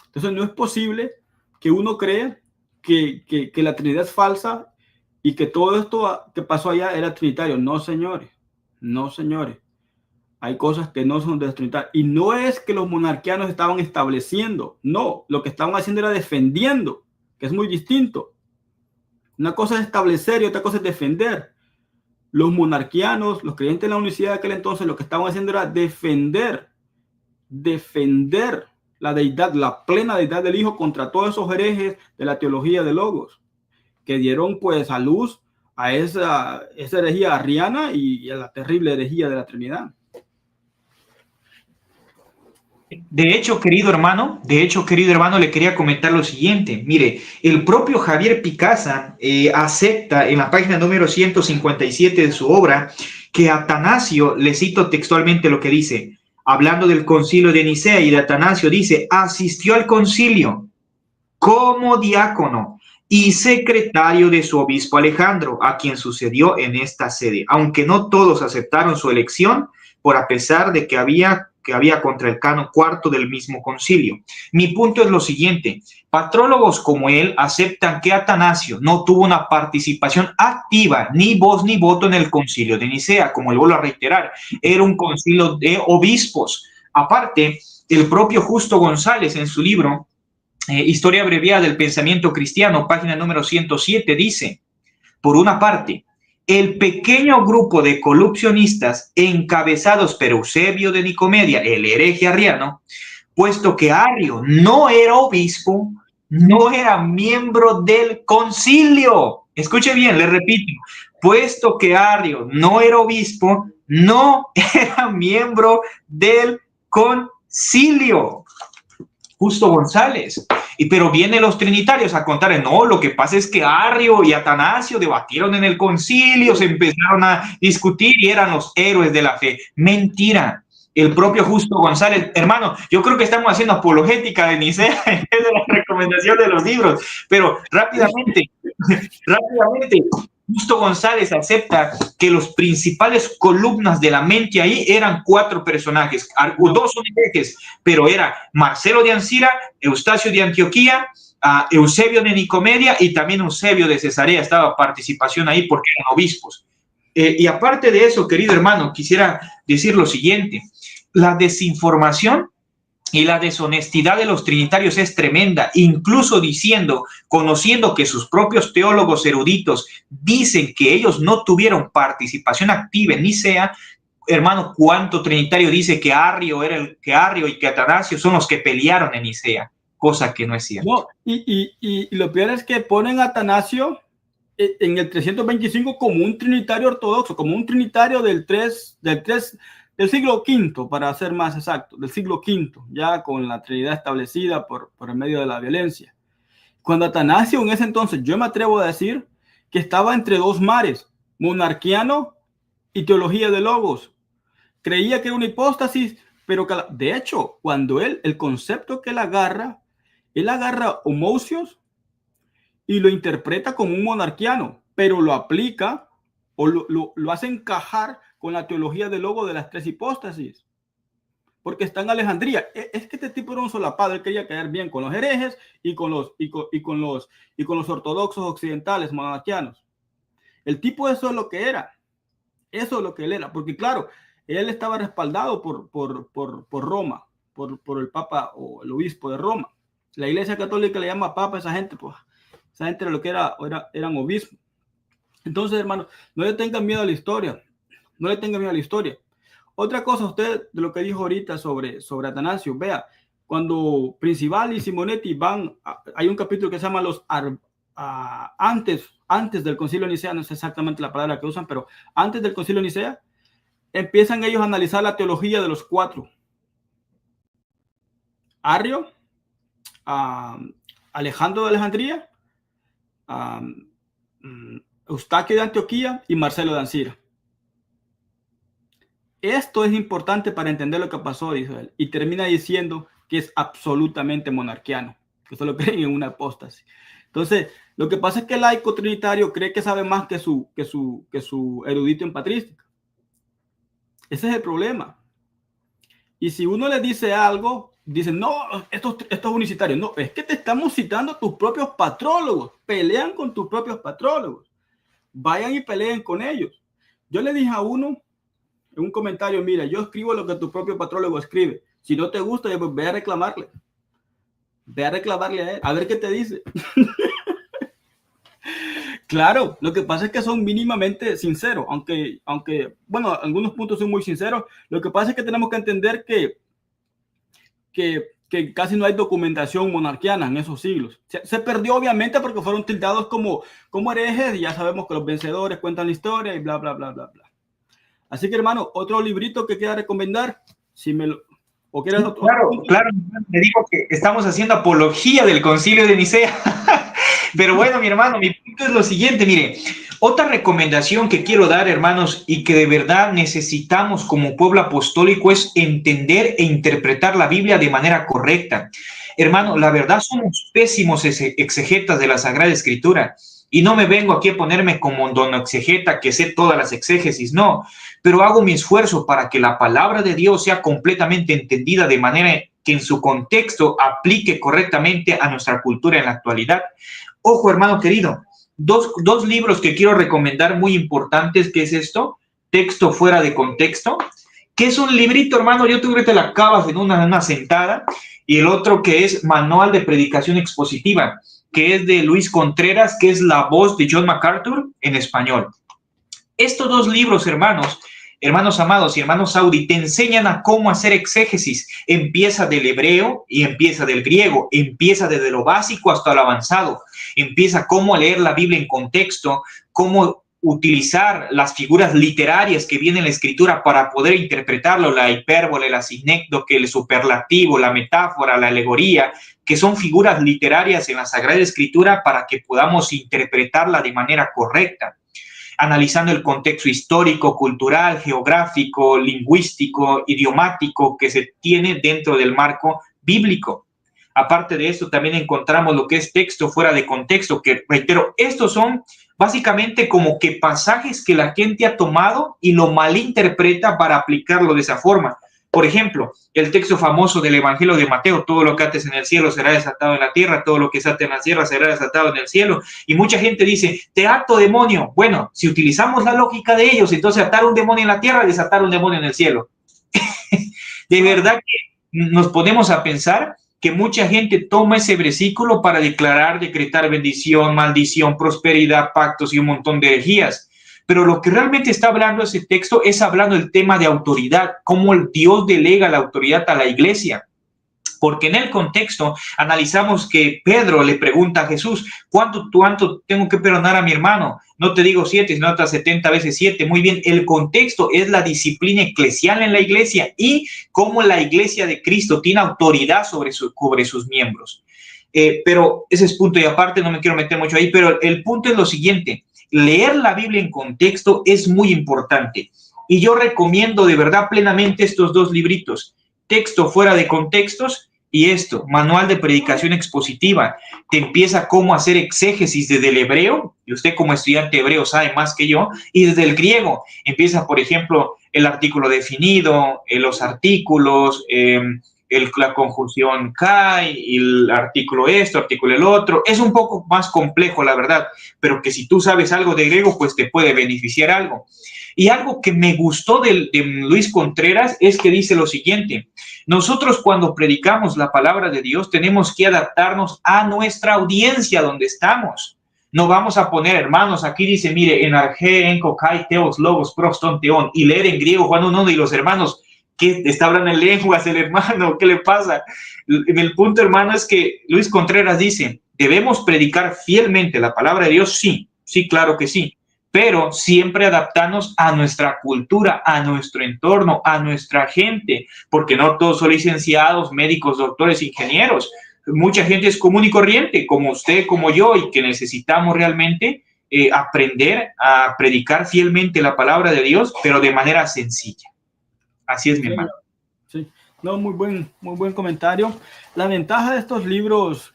[SPEAKER 1] Entonces no es posible que uno crea que la Trinidad es falsa y que todo esto que pasó allá era trinitario. No, señores. No, señores. Hay cosas que no son de Trinidad. Y no es que los monarquianos estaban estableciendo. No, lo que estaban haciendo era defendiendo, que es muy distinto. Una cosa es establecer y otra cosa es defender. Los monarquianos, los creyentes en la unicidad de aquel entonces, lo que estaban haciendo era defender la deidad, la plena deidad del Hijo contra todos esos herejes de la teología de Logos, que dieron pues a luz a esa herejía arriana y a la terrible herejía de la Trinidad.
[SPEAKER 2] De hecho, querido hermano, le quería comentar lo siguiente. Mire, el propio Javier Picasa acepta en la página número 157 de su obra que Atanasio, le cito textualmente lo que dice, hablando del concilio de Nicea y de Atanasio, dice, asistió al concilio como diácono y secretario de su obispo Alejandro, a quien sucedió en esta sede, aunque no todos aceptaron su elección, por a pesar de que había contra el canon cuarto del mismo concilio. Mi punto es lo siguiente, patrólogos como él aceptan que Atanasio no tuvo una participación activa, ni voz ni voto en el concilio de Nicea, como él vuelvo a reiterar, era un concilio de obispos. Aparte, el propio Justo González en su libro Historia abreviada del pensamiento cristiano, página número 107, dice, por una parte, el pequeño grupo de colupcionistas encabezados por Eusebio de Nicomedia, el hereje arriano, puesto que Arrio no era obispo, no era miembro del concilio. Escuche bien, le repito, puesto que Arrio no era obispo, no era miembro del concilio. Justo González. Pero vienen los trinitarios a contar, no, lo que pasa es que Arrio y Atanasio debatieron en el concilio, se empezaron a discutir y eran los héroes de la fe. Mentira. El propio Justo González, hermano, yo creo que estamos haciendo apologética de Nicea en vez de la recomendación de los libros, pero rápidamente, Justo González acepta que los principales columnas de la mente ahí eran 4 personajes, 2 son herejes, pero era Marcelo de Ancira, Eustacio de Antioquía Eusebio de Nicomedia y también Eusebio de Cesarea, estaba participación ahí porque eran obispos. Y aparte de eso, querido hermano, quisiera decir lo siguiente: la desinformación y la deshonestidad de los trinitarios es tremenda, incluso conociendo que sus propios teólogos eruditos dicen que ellos no tuvieron participación activa en Nicea. Hermano, ¿cuánto trinitario dice que Arrio y que Atanasio son los que pelearon en Nicea? Cosa que no es cierto.
[SPEAKER 1] No, y lo peor es que ponen a Atanasio en el 325 como un trinitario ortodoxo, como un trinitario del siglo V, para ser más exacto, del siglo V, ya con la Trinidad establecida por el medio de la violencia. Cuando Atanasio en ese entonces, yo me atrevo a decir que estaba entre dos mares, monarquiano y teología de logos. Creía que era una hipóstasis, pero de hecho, cuando el concepto que él agarra homousios y lo interpreta como un monarquiano, pero lo aplica o lo hace encajar con la teología del logo de las tres hipóstasis, porque está en Alejandría. Es que este tipo era un solapado, él quería caer bien con los herejes y con los ortodoxos occidentales monarquianos. El tipo eso es lo que era, eso es lo que él era, porque claro, él estaba respaldado por Roma, por el Papa o el obispo de Roma. La Iglesia Católica le llama Papa a esa gente, pues esa gente era lo que eran obispos. Entonces, hermanos, no le tengan miedo a la historia. No le tengan miedo a la historia. Otra cosa, usted de lo que dijo ahorita sobre Atanasio, vea, cuando Principal y Simonetti hay un capítulo que se llama antes del Concilio de Nicea, no sé exactamente la palabra que usan, pero antes del Concilio de Nicea, empiezan ellos a analizar la teología de los cuatro. Arrio, Alejandro de Alejandría, Eustaquio de Antioquía y Marcelo de Ancira. Esto es importante para entender lo que pasó, dice él, y termina diciendo que es absolutamente monarquiano, que solo creen en una apóstasis. Entonces, lo que pasa es que el laico trinitario cree que sabe más que su erudito en patrística. Ese es el problema. Y si uno le dice algo, dicen, no, esto es unicitario. No, es que te estamos citando tus propios patrólogos. Pelean con tus propios patrólogos. Vayan y peleen con ellos. Yo le dije a uno en un comentario, mira, yo escribo lo que tu propio patrólogo escribe. Si no te gusta, pues ve a reclamarle. Ve a reclamarle a él, a ver qué te dice. Claro, lo que pasa es que son mínimamente sinceros, aunque, bueno, algunos puntos son muy sinceros. Lo que pasa es que tenemos que entender que casi no hay documentación monarquiana en esos siglos. Se perdió obviamente porque fueron tildados como herejes, y ya sabemos que los vencedores cuentan la historia y bla, bla, bla, bla, bla. Así que, hermano, otro librito que quiera recomendar, si me lo... ¿O quieres otro?
[SPEAKER 2] Claro, te digo que estamos haciendo apología del Concilio de Nicea. Pero bueno, mi hermano, mi punto es lo siguiente, mire, otra recomendación que quiero dar, hermanos, y que de verdad necesitamos como pueblo apostólico es entender e interpretar la Biblia de manera correcta. Hermano, la verdad somos pésimos exegetas de la Sagrada Escritura. Y no me vengo aquí a ponerme como don exegeta que sé todas las exégesis, no, pero hago mi esfuerzo para que la palabra de Dios sea completamente entendida de manera que en su contexto aplique correctamente a nuestra cultura en la actualidad. Ojo, hermano querido, dos libros que quiero recomendar muy importantes, que es esto, Texto fuera de contexto, que es un librito, hermano, yo creo que te la acabas en una sentada, y el otro que es Manual de Predicación Expositiva, que es de Luis Contreras, que es la voz de John MacArthur en español. Estos dos libros, hermanos amados y hermanos Saudi, te enseñan a cómo hacer exégesis. Empieza del hebreo y empieza del griego, empieza desde lo básico hasta lo avanzado, empieza cómo leer la Biblia en contexto, cómo utilizar las figuras literarias que vienen en la escritura para poder interpretarlo, la hipérbole, la sinécdoque, el superlativo, la metáfora, la alegoría, que son figuras literarias en la Sagrada Escritura para que podamos interpretarla de manera correcta, analizando el contexto histórico, cultural, geográfico, lingüístico, idiomático que se tiene dentro del marco bíblico. Aparte de esto, también encontramos lo que es texto fuera de contexto, que, reitero, estos son básicamente como que pasajes que la gente ha tomado y lo malinterpreta para aplicarlo de esa forma. Por ejemplo, el texto famoso del Evangelio de Mateo, todo lo que ates en el cielo será desatado en la tierra, todo lo que se ate en la tierra será desatado en el cielo. Y mucha gente dice, te ato demonio. Bueno, si utilizamos la lógica de ellos, entonces atar un demonio en la tierra, desatar un demonio en el cielo. De verdad que nos ponemos a pensar que mucha gente toma ese versículo para declarar, decretar bendición, maldición, prosperidad, pactos y un montón de herejías. Pero lo que realmente está hablando ese texto es hablando del tema de autoridad, cómo el Dios delega la autoridad a la iglesia. Porque en el contexto analizamos que Pedro le pregunta a Jesús, ¿cuánto tengo que perdonar a mi hermano? No te digo 7, sino hasta 70 veces 7. Muy bien, el contexto es la disciplina eclesial en la iglesia y cómo la iglesia de Cristo tiene autoridad sobre sus miembros. Pero ese es punto y aparte, no me quiero meter mucho ahí, pero el punto es lo siguiente, leer la Biblia en contexto es muy importante. Y yo recomiendo de verdad plenamente estos dos libritos, Texto fuera de contextos y esto, Manual de Predicación Expositiva. Te empieza cómo hacer exégesis desde el hebreo, y usted como estudiante hebreo sabe más que yo, y desde el griego. Empieza, por ejemplo, el artículo definido, los artículos, la conjunción kai, y el artículo esto, artículo el otro. Es un poco más complejo, la verdad, pero que si tú sabes algo de griego, pues te puede beneficiar algo. Y algo que me gustó de Luis Contreras es que dice lo siguiente, nosotros cuando predicamos la palabra de Dios tenemos que adaptarnos a nuestra audiencia donde estamos. No vamos a poner, hermanos, aquí dice, mire, en arge, en kokai, teos, logos, proston, teón, y leer en griego Juan 1 y los hermanos, ¿qué está hablando en lenguas el hermano? ¿Qué le pasa? En el punto, hermano, es que Luis Contreras dice, ¿debemos predicar fielmente la palabra de Dios? Sí, sí, claro que sí. Pero siempre adaptarnos a nuestra cultura, a nuestro entorno, a nuestra gente, porque no todos son licenciados, médicos, doctores, ingenieros. Mucha gente es común y corriente, como usted, como yo, y que necesitamos realmente aprender a predicar fielmente la palabra de Dios, pero de manera sencilla. Así es, mi hermano.
[SPEAKER 1] Sí, no, muy buen comentario. La ventaja de estos libros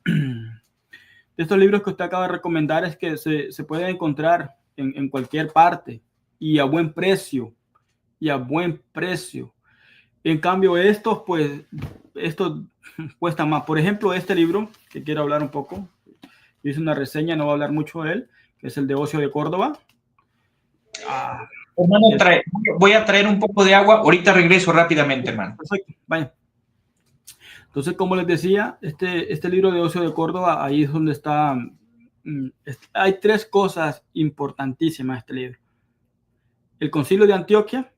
[SPEAKER 1] que usted acaba de recomendar es que se pueden encontrar en cualquier parte y a buen precio. En cambio, estos cuesta más. Por ejemplo, este libro, que quiero hablar un poco, hice una reseña, no voy a hablar mucho de él, que es el de Ocio de Córdoba.
[SPEAKER 2] Hermano, voy a traer un poco de agua, ahorita regreso rápidamente, hermano.
[SPEAKER 1] Perfecto, vaya. Entonces, como les decía, este libro de Ocio de Córdoba, ahí es donde está. Hay tres cosas importantísimas en este libro. El concilio de Antioquia,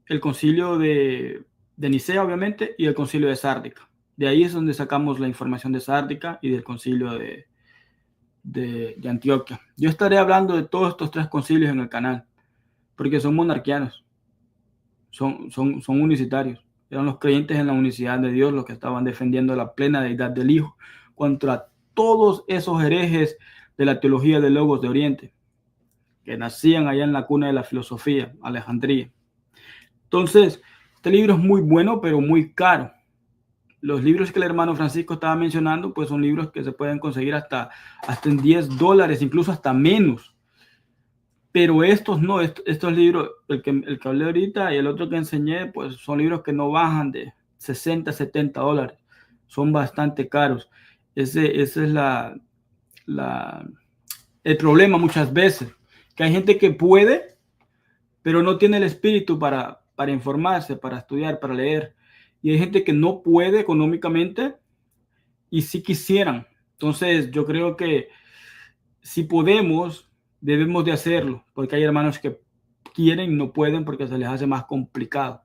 [SPEAKER 1] el concilio de Nicea, obviamente, y el concilio de Sárdica. De ahí es donde sacamos la información de Sárdica y del concilio de Antioquia. Yo estaré hablando de todos estos tres concilios en el canal, porque son monarquianos, son unicitarios. Eran los creyentes en la unicidad de Dios los que estaban defendiendo la plena deidad del Hijo contra todos esos herejes de la teología de Logos de Oriente, que nacían allá en la cuna de la filosofía, Alejandría. Entonces, este libro es muy bueno, pero muy caro. Los libros que el hermano Francisco estaba mencionando, pues son libros que se pueden conseguir hasta en $10, incluso hasta menos. Pero estos no, estos libros, el que hablé ahorita y el otro que enseñé, pues son libros que no bajan de $60, $70. Son bastante caros. Ese es el problema muchas veces, que hay gente que puede, pero no tiene el espíritu para informarse, para estudiar, para leer. Y hay gente que no puede económicamente y sí quisieran. Entonces yo creo que si podemos, debemos de hacerlo, porque hay hermanos que quieren y no pueden porque se les hace más complicado.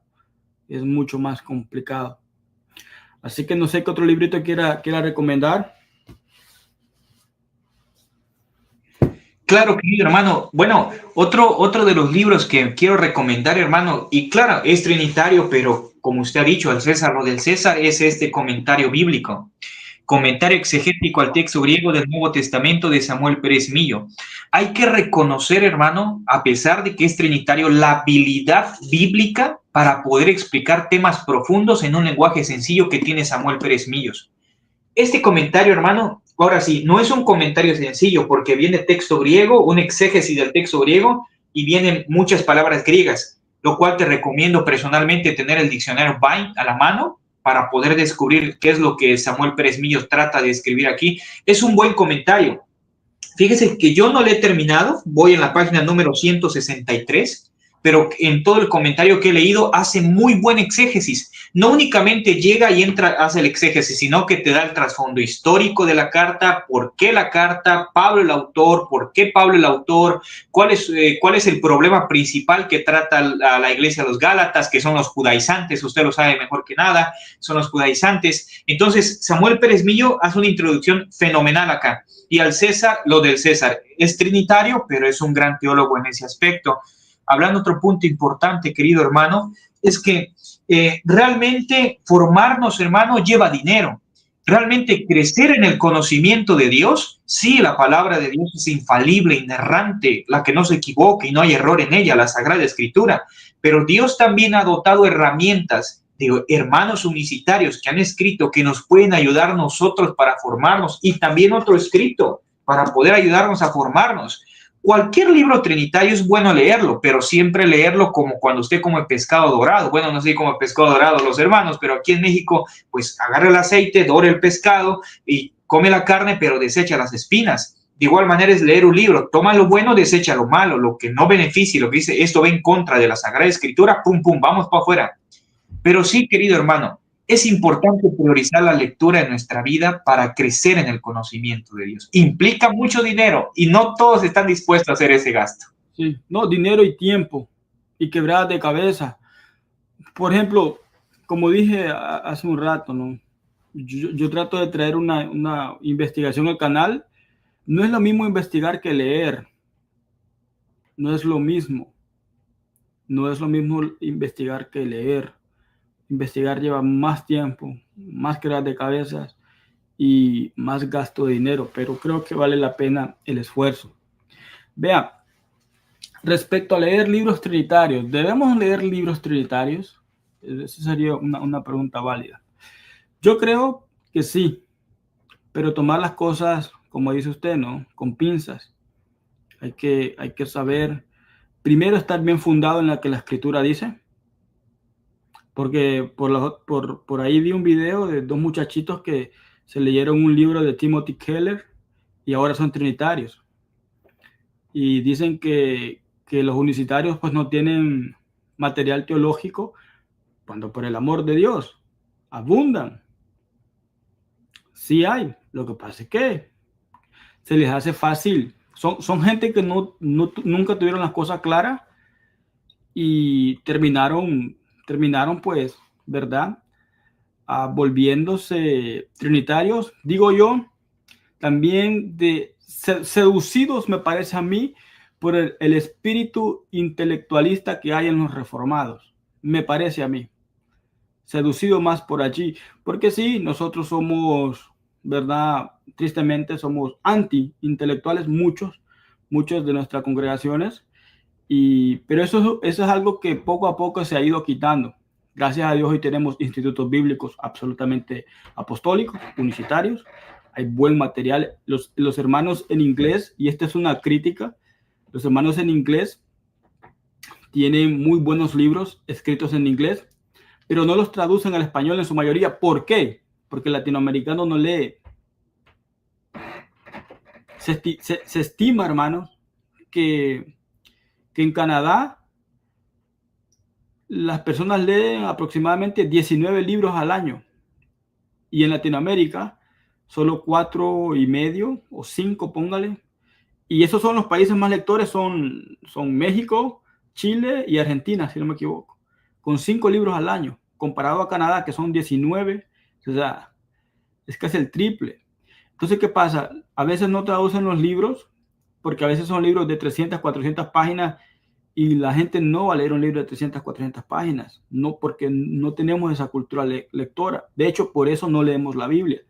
[SPEAKER 1] Es mucho más complicado. Así que no sé qué otro librito quiera recomendar.
[SPEAKER 2] Claro, querido hermano. Bueno, otro de los libros que quiero recomendar, hermano, y claro, es trinitario, pero como usted ha dicho, al César lo del César, es este comentario bíblico. Comentario exegético al texto griego del Nuevo Testamento de Samuel Pérez Millo. Hay que reconocer, hermano, a pesar de que es trinitario, la habilidad bíblica para poder explicar temas profundos en un lenguaje sencillo que tiene Samuel Pérez Millos. Este comentario, hermano, ahora sí, no es un comentario sencillo porque viene texto griego, un exégesis del texto griego y vienen muchas palabras griegas. lo cual te recomiendo personalmente tener el diccionario Vine a la mano para poder descubrir qué es lo que Samuel Pérez Millo trata de escribir aquí. Es un buen comentario. Fíjese que yo no lo he terminado, voy en la página número 163, pero en todo el comentario que he leído hace muy buen exégesis. No únicamente llega y entra, hace el exégesis, sino que te da el trasfondo histórico de la carta, por qué la carta, Pablo el autor, por qué Pablo el autor, cuál es el problema principal que trata a la iglesia de los Gálatas, que son los judaizantes, usted lo sabe mejor que nada, son los judaizantes. Entonces, Samuel Pérez Millo hace una introducción fenomenal acá. Y al César, lo del César. Es trinitario, pero es un gran teólogo en ese aspecto. Hablando otro punto importante, querido hermano, es que realmente formarnos, hermano, lleva dinero. Realmente crecer en el conocimiento de Dios, sí, la palabra de Dios es infalible, inerrante, la que no se equivoca y no hay error en ella, la Sagrada Escritura, pero Dios también ha dotado herramientas de hermanos unicitarios que han escrito que nos pueden ayudar nosotros para formarnos y también otro escrito para poder ayudarnos a formarnos. Cualquier libro trinitario es bueno leerlo, pero siempre leerlo como cuando usted come pescado dorado. Bueno, no sé cómo pescado dorado los hermanos, pero aquí en México, pues agarra el aceite, dora el pescado y come la carne, pero desecha las espinas. De igual manera es leer un libro, toma lo bueno, desecha lo malo, lo que no beneficie, lo que dice esto va en contra de la Sagrada Escritura, pum, pum, vamos para afuera. Pero sí, querido hermano, es importante priorizar la lectura en nuestra vida para crecer en el conocimiento de Dios. Implica mucho dinero y no todos están dispuestos a hacer ese gasto.
[SPEAKER 1] Sí, no, dinero y tiempo y quebradas de cabeza. Por ejemplo, como dije hace un rato, ¿no? Yo trato de traer una investigación al canal. No es lo mismo investigar que leer. No es lo mismo. No es lo mismo investigar que leer. Investigar lleva más tiempo, más quebradas de cabezas y más gasto de dinero, pero creo que vale la pena el esfuerzo. Vea, respecto a leer libros trinitarios, ¿debemos leer libros trinitarios? Esa sería una pregunta válida. Yo creo que sí, pero tomar las cosas, como dice usted, ¿no? Con pinzas. Hay que saber, primero, estar bien fundado en lo que la Escritura dice, porque por ahí vi un video de dos muchachitos que se leyeron un libro de Timothy Keller y ahora son trinitarios. Y dicen que los unicitarios pues no tienen material teológico, cuando por el amor de Dios abundan. Sí hay, lo que pasa es que se les hace fácil. Son gente que nunca tuvieron las cosas claras y terminaron pues, ¿verdad? Volviéndose trinitarios, digo yo, también seducidos, me parece a mí, por el espíritu intelectualista que hay en los reformados, me parece a mí, seducido más por allí, porque sí, nosotros somos, ¿verdad? Tristemente somos anti-intelectuales, muchos de nuestras congregaciones, pero eso es algo que poco a poco se ha ido quitando. Gracias a Dios hoy tenemos institutos bíblicos absolutamente apostólicos, unicitarios. Hay buen material. Los hermanos en inglés, y esta es una crítica, los hermanos en inglés tienen muy buenos libros escritos en inglés, pero no los traducen al español en su mayoría. ¿Por qué? Porque el latinoamericano no lee. Se estima, hermanos, que en Canadá las personas leen aproximadamente 19 libros al año y en Latinoamérica solo 4,5 o 5, póngale. Y esos son los países más lectores, son México, Chile y Argentina, si no me equivoco, con 5 libros al año, comparado a Canadá, que son 19, o sea, es casi el triple. Entonces, ¿qué pasa? A veces no traducen los libros, porque a veces son libros de 300, 400 páginas, y la gente no va a leer un libro de 300, 400 páginas, no, porque no tenemos esa cultura lectora. De hecho, por eso no leemos la Biblia,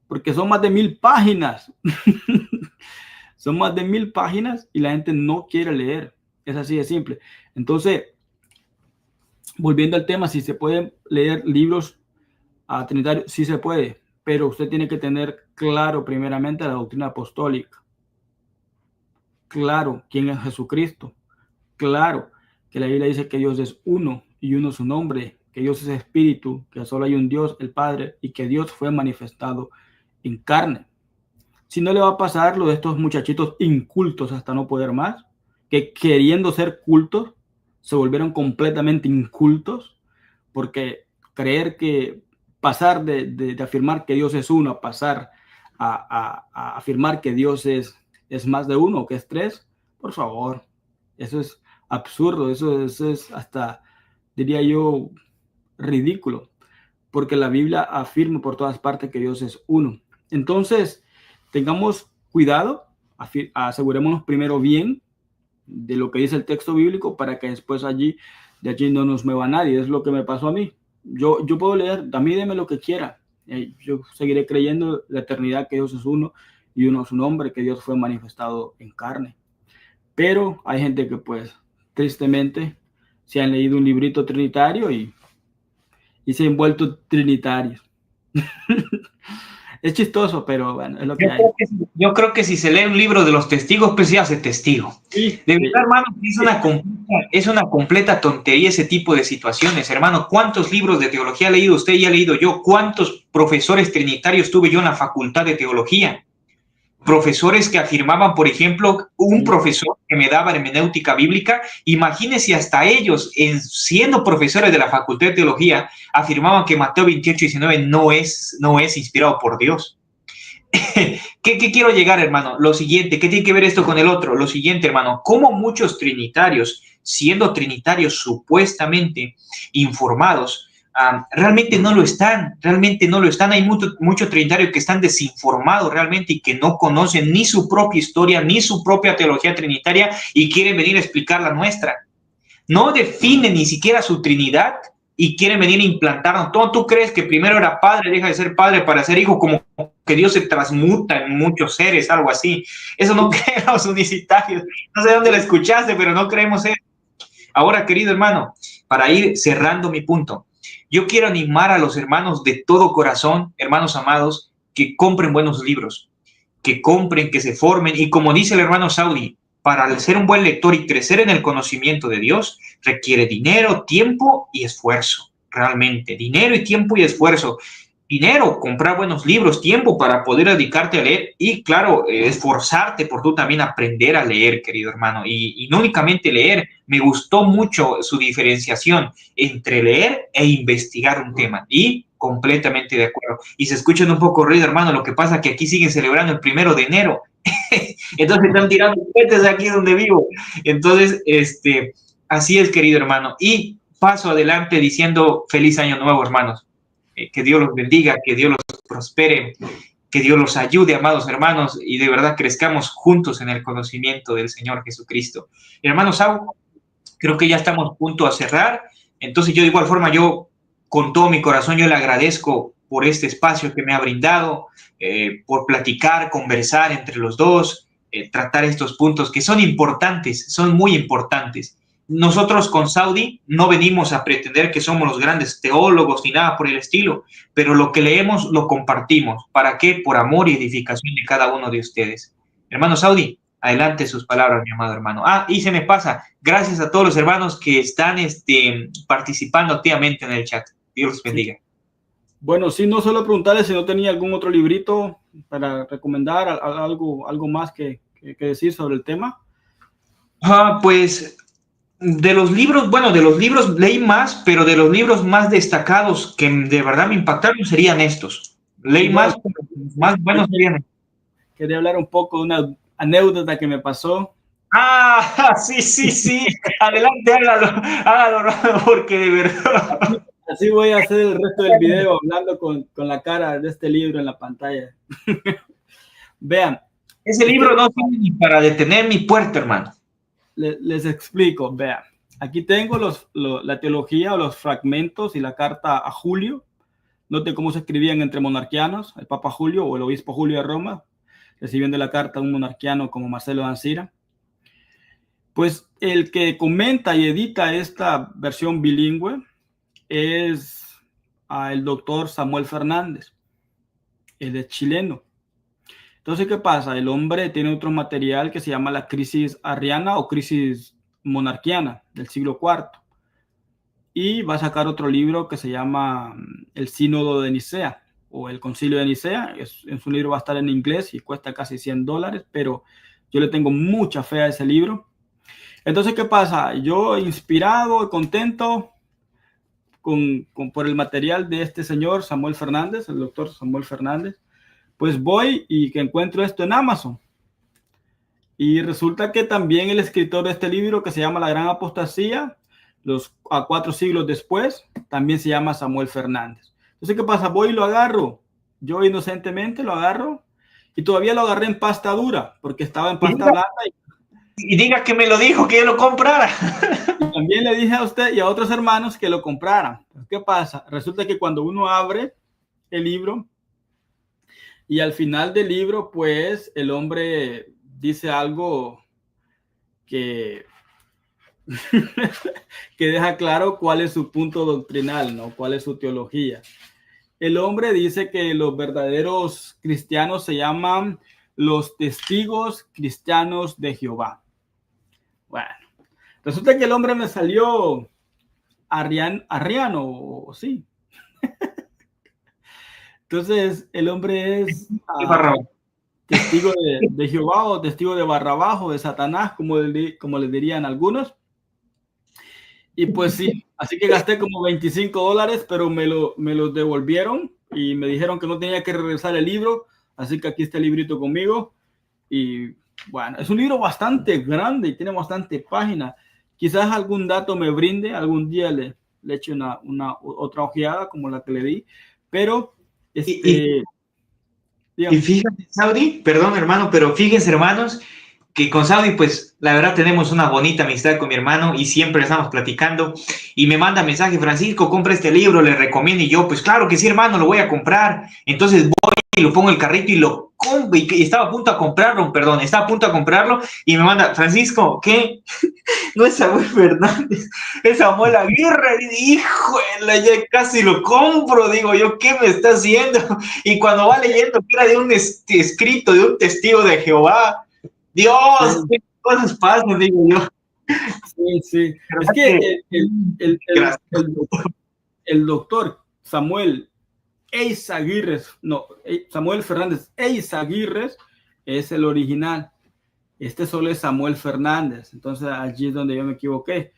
[SPEAKER 1] porque son más de 1000 páginas. Son más de 1000 páginas y la gente no quiere leer. Es así de simple. Entonces, volviendo al tema, si se pueden leer libros trinitarios, sí se puede, pero usted tiene que tener claro primeramente la doctrina apostólica. Claro quién es Jesucristo. Claro que la Biblia dice que Dios es uno y uno su nombre, que Dios es espíritu, que solo hay un Dios, el Padre, y que Dios fue manifestado en carne. Si no le va a pasar lo de estos muchachitos incultos hasta no poder más, que queriendo ser cultos, se volvieron completamente incultos, porque creer que pasar de afirmar que Dios es uno a pasar a afirmar que Dios es más de uno, que es tres, por favor, eso es absurdo, eso es hasta, diría yo, ridículo, porque la Biblia afirma por todas partes que Dios es uno. Entonces, tengamos cuidado, asegurémonos primero bien de lo que dice el texto bíblico para que después de allí no nos mueva nadie. Es lo que me pasó a mí. Yo puedo leer, a mí deme lo que quiera. Yo seguiré creyendo la eternidad, que Dios es uno y uno es su nombre, que Dios fue manifestado en carne. Pero hay gente que pues tristemente se han leído un librito trinitario y se han vuelto trinitarios. Es chistoso, pero bueno, es lo que hay.
[SPEAKER 2] Yo creo que si se lee un libro de los testigos, pues se hace testigo.
[SPEAKER 1] Sí,
[SPEAKER 2] De verdad, hermano, es una completa tontería ese tipo de situaciones, hermano. ¿Cuántos libros de teología ha leído usted y ha leído yo? ¿Cuántos profesores trinitarios tuve yo en la facultad de teología? Profesores que afirmaban, por ejemplo, un profesor que me daba hermenéutica bíblica, imagínense hasta ellos, siendo profesores de la facultad de teología, afirmaban que Mateo 28:19 no es inspirado por Dios. ¿Qué quiero llegar, hermano? Lo siguiente, ¿qué tiene que ver esto con el otro? Lo siguiente, hermano, cómo muchos trinitarios, siendo trinitarios supuestamente informados, realmente no lo están, Hay muchos trinitarios que están desinformados realmente y que no conocen ni su propia historia, ni su propia teología trinitaria y quieren venir a explicar la nuestra. No definen ni siquiera su Trinidad y quieren venir a implantarnos. ¿Tú crees que primero era padre, deja de ser padre para ser hijo, como que Dios se transmuta en muchos seres, algo así? Eso no creen los unicitarios. No sé dónde lo escuchaste, pero no creemos eso. Ahora, querido hermano, para ir cerrando mi punto, yo quiero animar a los hermanos de todo corazón, hermanos amados, que compren buenos libros, que compren, que se formen, y como dice el hermano Saudi, para ser un buen lector y crecer en el conocimiento de Dios, requiere dinero, tiempo y esfuerzo, realmente, dinero y tiempo y esfuerzo. Dinero, comprar buenos libros, tiempo para poder dedicarte a leer y, claro, esforzarte por tú también aprender a leer, querido hermano. Y no únicamente leer, me gustó mucho su diferenciación entre leer e investigar un tema. Y completamente de acuerdo. Y se escuchan un poco ruido, hermano, lo que pasa es que aquí siguen celebrando el 1 de enero. Entonces están tirando cohetes aquí donde vivo. Entonces, así es, querido hermano. Y paso adelante diciendo feliz año nuevo, hermanos. Que Dios los bendiga, que Dios los prospere, que Dios los ayude, amados hermanos, y de verdad crezcamos juntos en el conocimiento del Señor Jesucristo. Hermano Sau, creo que ya estamos a punto a cerrar. Entonces yo de igual forma, yo con todo mi corazón, yo le agradezco por este espacio que me ha brindado, por platicar, conversar entre los dos, tratar estos puntos que son importantes, son muy importantes. Nosotros con Saudi no venimos a pretender que somos los grandes teólogos ni nada por el estilo, pero lo que leemos lo compartimos. ¿Para qué? Por amor y edificación de cada uno de ustedes. Hermano Saudi, adelante sus palabras, mi amado hermano. Y se me pasa, gracias a todos los hermanos que están participando activamente en el chat. Dios los bendiga. Sí.
[SPEAKER 1] Bueno, sí, no solo preguntarle si no tenía algún otro librito para recomendar, algo más que decir sobre el tema.
[SPEAKER 2] Pues de los libros leí más, pero de los libros más destacados que de verdad me impactaron serían estos. Leí más, pero los más buenos serían estos.
[SPEAKER 1] Quería hablar un poco de una anécdota que me pasó.
[SPEAKER 2] Sí. Adelante, hágalo, porque de verdad.
[SPEAKER 1] Así voy a hacer el resto del video, hablando con la cara de este libro en la pantalla. Vean.
[SPEAKER 2] Ese libro no tiene ni para detener mi puerta, hermano.
[SPEAKER 1] Les explico, vean. Aquí tengo la teología o los fragmentos y la carta a Julio. Note cómo se escribían entre monarquianos, el Papa Julio o el obispo Julio de Roma, recibiendo la carta a un monarquiano como Marcelo de Ancira. Pues el que comenta y edita esta versión bilingüe es el doctor Samuel Fernández. Él es chileno. Entonces, ¿qué pasa? El hombre tiene otro material que se llama la crisis arriana o crisis monarquiana del siglo IV. Y va a sacar otro libro que se llama El Sínodo de Nicea o El Concilio de Nicea. Es un libro, va a estar en inglés y cuesta casi $100, pero yo le tengo mucha fe a ese libro. Entonces, ¿qué pasa? Yo inspirado y contento por el material de este señor Samuel Fernández, el doctor Samuel Fernández, pues voy y que encuentro esto en Amazon. Y resulta que también el escritor de este libro, que se llama La Gran Apostasía, a 4 siglos después, también se llama Samuel Fernández. Entonces, ¿qué pasa? Voy y lo agarro. Yo inocentemente lo agarro y todavía lo agarré en pasta dura, porque estaba en pasta blanda.
[SPEAKER 2] Y diga que me lo dijo, que yo lo comprara.
[SPEAKER 1] Y también le dije a usted y a otros hermanos que lo compraran. ¿Qué pasa? Resulta que cuando uno abre el libro y al final del libro, pues el hombre dice algo que que deja claro cuál es su punto doctrinal, ¿no? Cuál es su teología. El hombre dice que los verdaderos cristianos se llaman los testigos cristianos de Jehová. Bueno, resulta que el hombre me salió arriano, sí. Entonces, el hombre es testigo de Jehová o testigo de Barrabás o de Satanás, como le dirían algunos. Y pues sí, así que gasté como $25, pero me lo devolvieron y me dijeron que no tenía que regresar el libro, así que aquí está el librito conmigo. Y bueno, es un libro bastante grande y tiene bastante páginas. Quizás algún dato me brinde, algún día le eche otra ojeada como la que le di, pero
[SPEAKER 2] y fíjate, Saudi, perdón hermano, pero fíjense hermanos, que con Saudi, pues la verdad tenemos una bonita amistad con mi hermano y siempre estamos platicando y me manda mensaje, Francisco, compra este libro, le recomiendo, y yo, pues claro que sí hermano, lo voy a comprar. Entonces voy y lo pongo en el carrito y lo compro, y estaba a punto de comprarlo y me manda, Francisco, ¿qué? No es Samuel Fernández, es Samuel Aguirre. Híjole, ya casi lo compro, digo yo, ¿qué me está haciendo? Y cuando va leyendo que era de un escrito de un testigo de Jehová, Dios, qué cosas pasan, digo yo.
[SPEAKER 1] Sí, sí. Es que el doctor Samuel Eizaguirre, no, Samuel Fernández Eizaguirre es el original. Este solo es Samuel Fernández. Entonces allí es donde yo me equivoqué.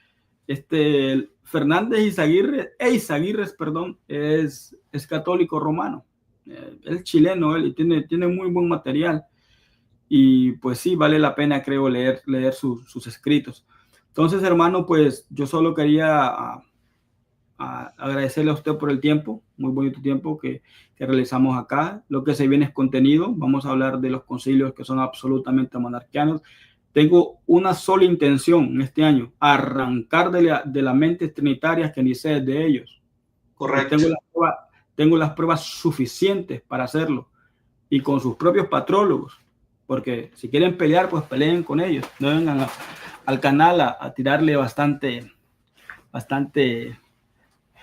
[SPEAKER 1] Fernández Eizaguirre, perdón, es católico romano. Es chileno, él, y tiene muy buen material. Y pues sí, vale la pena, creo, leer sus escritos. Entonces, hermano, pues yo solo quería agradecerle a usted por el tiempo, muy bonito tiempo que realizamos acá. Lo que se viene es contenido. Vamos a hablar de los concilios que son absolutamente monarquianos. Tengo una sola intención este año: arrancar de las mentes trinitarias que ni sé de ellos.
[SPEAKER 2] Correcto.
[SPEAKER 1] Tengo las pruebas suficientes para hacerlo, y con sus propios patrólogos. Porque si quieren pelear, pues peleen con ellos. No vengan al canal a tirarle bastante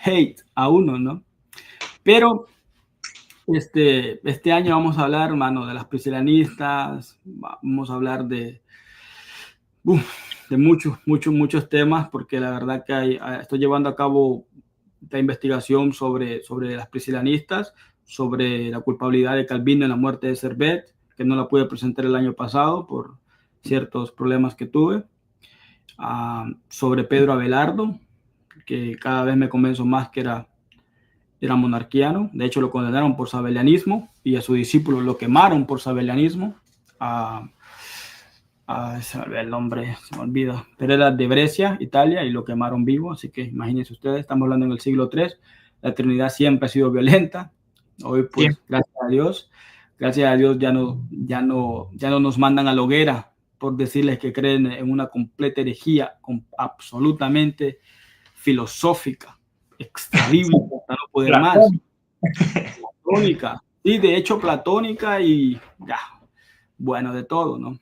[SPEAKER 1] hate a uno, ¿no? Pero este año vamos a hablar, hermano, de las priscilanistas. Vamos a hablar de muchos temas, porque la verdad que estoy llevando a cabo la investigación sobre las priscilanistas, sobre la culpabilidad de Calvino en la muerte de Servet, que no la pude presentar el año pasado por ciertos problemas que tuve, sobre Pedro Abelardo, que cada vez me convenzo más que era monarquiano. De hecho, lo condenaron por sabelianismo y a su discípulo lo quemaron por sabelianismo. Se me olvida el nombre, se me olvida, pero era de Brescia, Italia, y lo quemaron vivo. Así que imagínense ustedes, estamos hablando en el siglo III. La Trinidad siempre ha sido violenta. Hoy, pues, gracias a Dios ya no nos mandan a la hoguera por decirles que creen en una completa herejía absolutamente filosófica, extrabíblica, para no poder más. Platónica, sí, de hecho platónica, y ya, bueno, de todo, ¿no?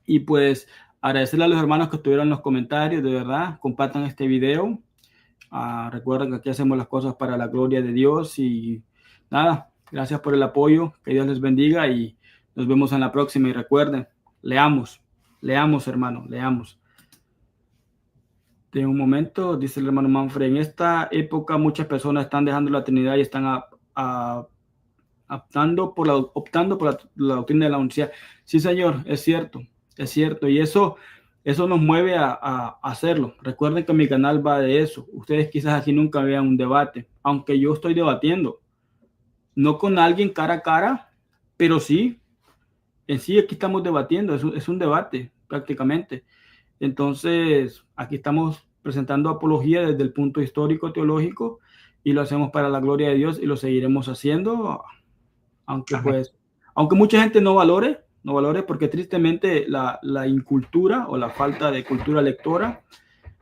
[SPEAKER 1] Y pues agradecerle a los hermanos que estuvieron en los comentarios, de verdad, compartan este video. Recuerden que aquí hacemos las cosas para la gloria de Dios, y nada, gracias por el apoyo, que Dios les bendiga y nos vemos en la próxima. Y recuerden, leamos hermano, leamos. De un momento, dice el hermano Manfred, en esta época muchas personas están dejando la Trinidad y están optando por la doctrina de la unicidad. Sí, señor, es cierto, y eso nos mueve a hacerlo. Recuerden que mi canal va de eso. Ustedes quizás aquí nunca vean un debate, aunque yo estoy debatiendo, no con alguien cara a cara, pero sí, en sí aquí estamos debatiendo, es un debate prácticamente. Entonces, aquí estamos presentando apología desde el punto histórico teológico y lo hacemos para la gloria de Dios y lo seguiremos haciendo, aunque
[SPEAKER 2] Amén.
[SPEAKER 1] pues, aunque mucha gente no valore, porque tristemente la incultura o la falta de cultura lectora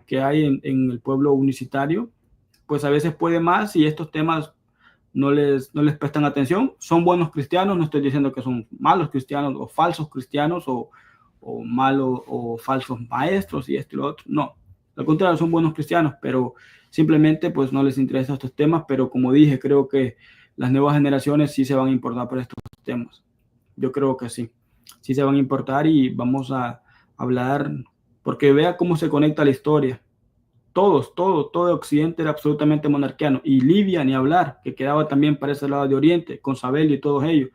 [SPEAKER 1] que hay en el pueblo unicitario, pues a veces puede más y estos temas no les prestan atención. Son buenos cristianos, no estoy diciendo que son malos cristianos o falsos cristianos o malos o falsos maestros y esto y lo otro. No, al contrario, son buenos cristianos, pero simplemente pues no les interesan estos temas. Pero como dije, creo que las nuevas generaciones sí se van a importar por estos temas. Yo creo que sí se van a importar y vamos a hablar, porque vea cómo se conecta la historia. Todo Occidente era absolutamente monarquiano, y Libia ni hablar, que quedaba también para ese lado de Oriente, con Sabel y todos ellos.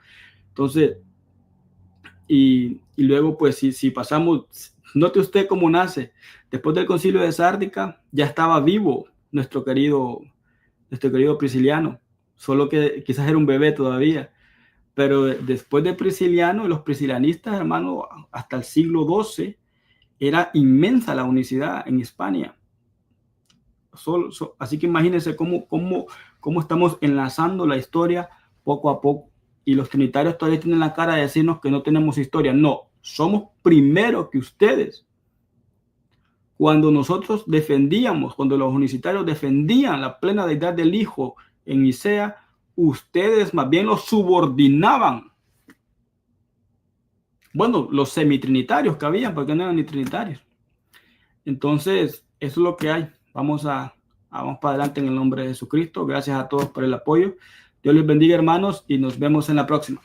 [SPEAKER 1] Entonces, y luego pues si pasamos, note usted cómo nace, después del concilio de Sárdica ya estaba vivo nuestro querido Prisciliano, solo que quizás era un bebé todavía, pero después de Prisciliano, los priscilianistas, hermano, hasta el siglo XII, era inmensa la unicidad en Hispania. Así que imagínense cómo estamos enlazando la historia poco a poco. Y los trinitarios todavía tienen la cara de decirnos que no tenemos historia. No, somos primero que ustedes. Cuando nosotros cuando los unicitarios defendían la plena deidad del Hijo en Nicea, ustedes más bien los subordinaban. Bueno, los semitrinitarios que habían, porque no eran ni trinitarios. Entonces, eso es lo que hay. Vamos para adelante en el nombre de Jesucristo. Gracias a todos por el apoyo. Dios les bendiga, hermanos, y nos vemos en la próxima.